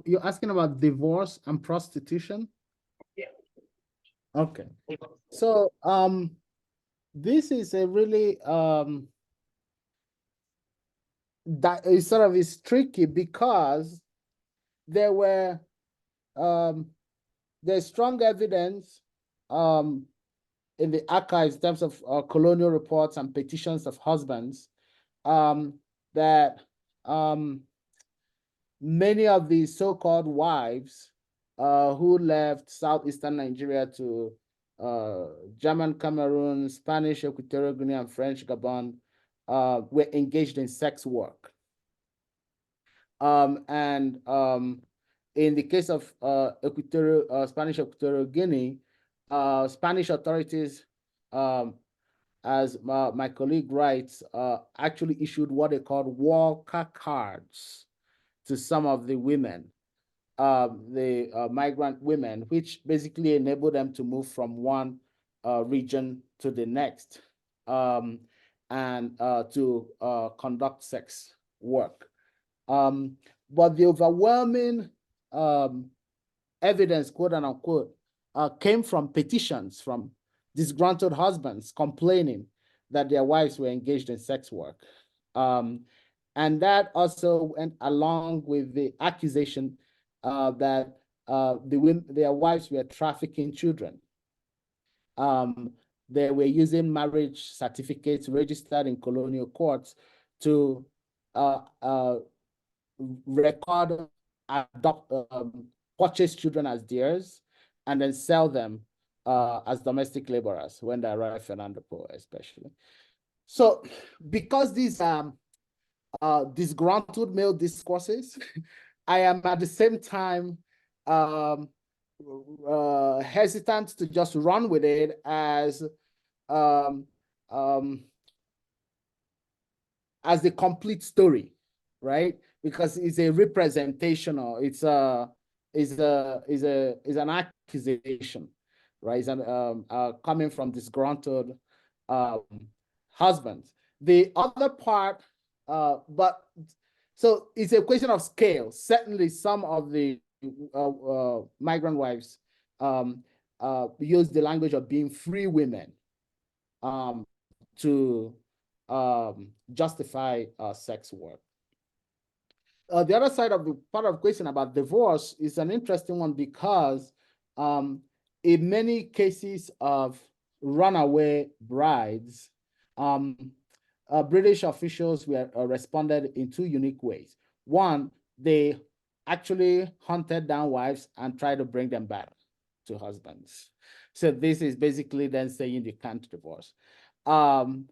You're asking about divorce and prostitution? Yeah. Okay. So this is a really that is sort of is tricky because there were there's strong evidence in the archives in terms of colonial reports and petitions of husbands that many of the so-called wives who left southeastern Nigeria to German Cameroon, Spanish Equatorial Guinea, and French Gabon were engaged in sex work. In the case of Spanish Equatorial Guinea, Spanish authorities, as my colleague writes, actually issued what they called walker cards to some of the women, the migrant women, which basically enabled them to move from one region to the next and to conduct sex work. But the overwhelming evidence, quote unquote, came from petitions from disgruntled husbands complaining that their wives were engaged in sex work. And that also went along with the accusation that their wives were trafficking children. They were using marriage certificates registered in colonial courts to record, adopt, purchase children as theirs, and then sell them as domestic laborers when they arrive Fernando Po, especially. So, because these disgruntled male discourses, I am at the same time hesitant to just run with it as the complete story, right? Because it's a representation, or it's an accusation, right? It's an, coming from disgruntled husbands. The other part, so it's a question of scale. Certainly, some of the migrant wives use the language of being free women to justify sex work. The other side of the part of the question about divorce is an interesting one because in many cases of runaway brides, British officials were responded in two unique ways. One, they actually hunted down wives and tried to bring them back to husbands. So this is basically then saying you can't divorce in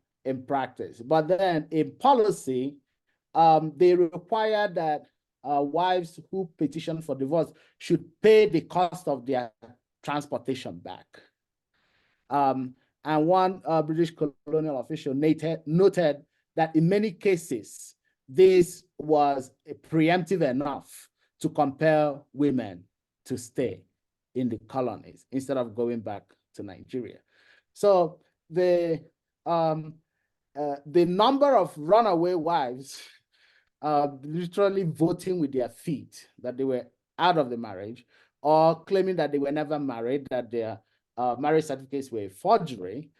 practice. But then in policy, they require that wives who petition for divorce should pay the cost of their transportation back. And one British colonial official noted that in many cases, this was preemptive enough to compel women to stay in the colonies instead of going back to Nigeria. So the number of runaway wives literally voting with their feet that they were out of the marriage, or claiming that they were never married, that their marriage certificates were a forgery,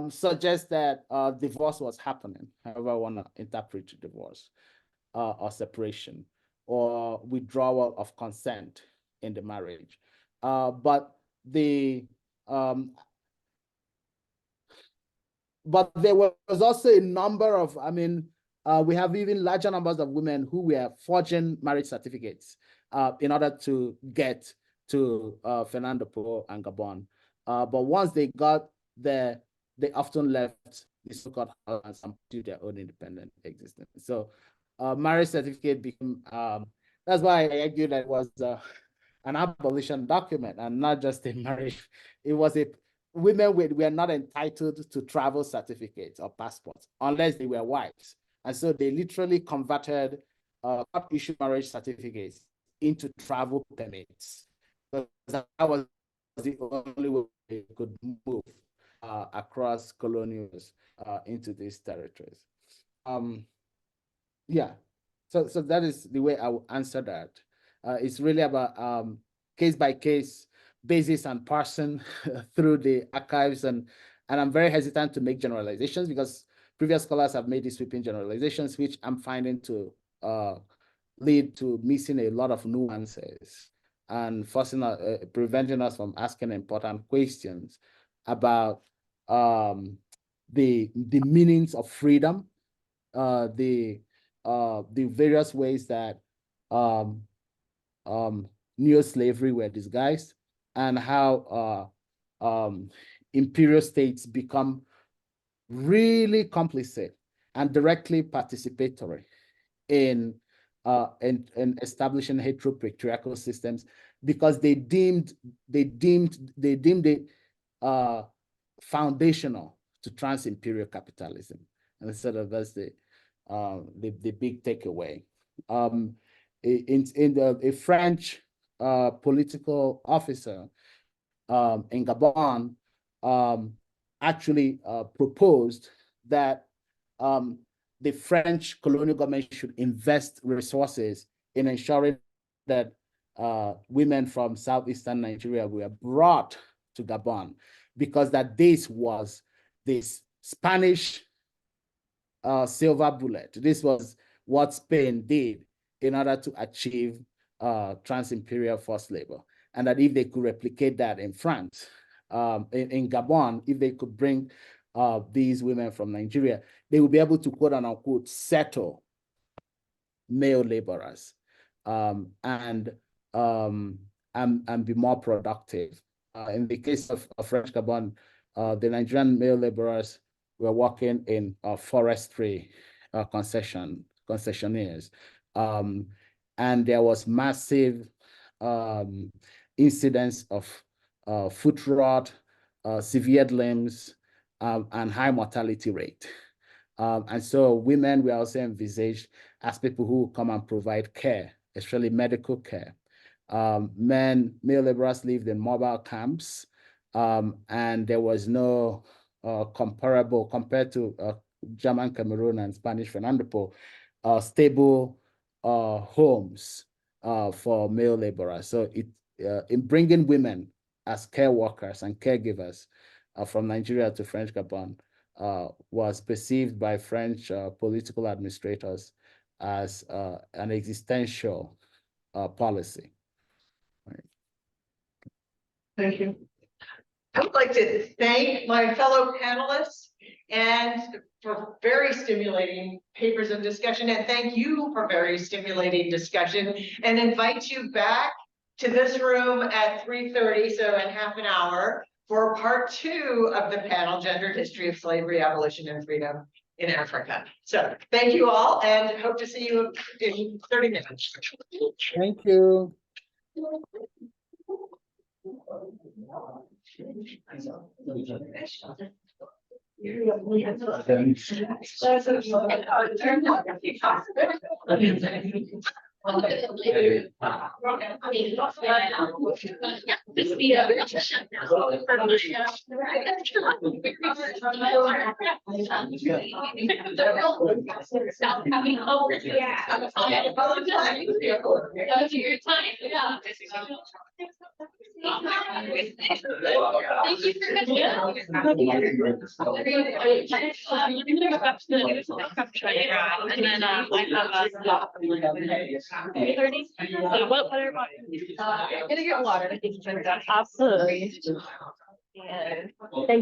suggests that divorce was happening, however I want to interpret divorce, or separation, or withdrawal of consent in the marriage. But there was also a number of, we have even larger numbers of women who were forging marriage certificates in order to get to Fernando Po and Gabon. But once they got there, they often left the so-called homelands and pursued their own independent existence. So marriage certificate became, that's why I argued that it was an abolition document and not just a marriage. It was women were not entitled to travel certificates or passports unless they were wives. And so they literally converted issue marriage certificates into travel permits. So that was the only way they could move across colonials into these territories. Yeah, so that is the way I will answer that. It's really about case by case basis and parsing through the archives, and I'm very hesitant to make generalizations because previous scholars have made these sweeping generalizations, which I'm finding to lead to missing a lot of nuances and forcing preventing us from asking important questions about the meanings of freedom, the various ways that neo-slavery were disguised, and how imperial states become really complicit and directly participatory in establishing heteropatriarchal systems because they deemed it foundational to trans-imperial capitalism. And sort of that's the big takeaway. A French political officer in Gabon actually proposed that the French colonial government should invest resources in ensuring that women from southeastern Nigeria were brought to Gabon, because that this was this Spanish silver bullet. This was what Spain did in order to achieve trans-imperial forced labor. And that if they could replicate that in France, in Gabon, if they could bring these women from Nigeria, they would be able to quote unquote settle male laborers and be more productive. In the case of French Gabon, the Nigerian male laborers were working in forestry concessionaires. And there was massive incidence of foot rot, severed limbs, and high mortality rate. And so women were also envisaged as people who come and provide care, especially medical care. Male laborers lived in mobile camps, and there was no comparable, compared to German Cameroon and Spanish Fernando, stable homes for male laborers. So in bringing women as care workers and caregivers from Nigeria to French Gabon was perceived by French political administrators as an existential policy. Right. Thank you. I would like to thank my fellow panelists and for very stimulating papers and discussion, and thank you for very stimulating discussion, and invite you back to this room at 3:30, so in half an hour, for part 2 of the panel, Gender, History of Slavery, Abolition, and Freedom in Africa. So thank you all, and hope to see you in 30 minutes. Thank you. Gonna get water. Absolutely. Yeah.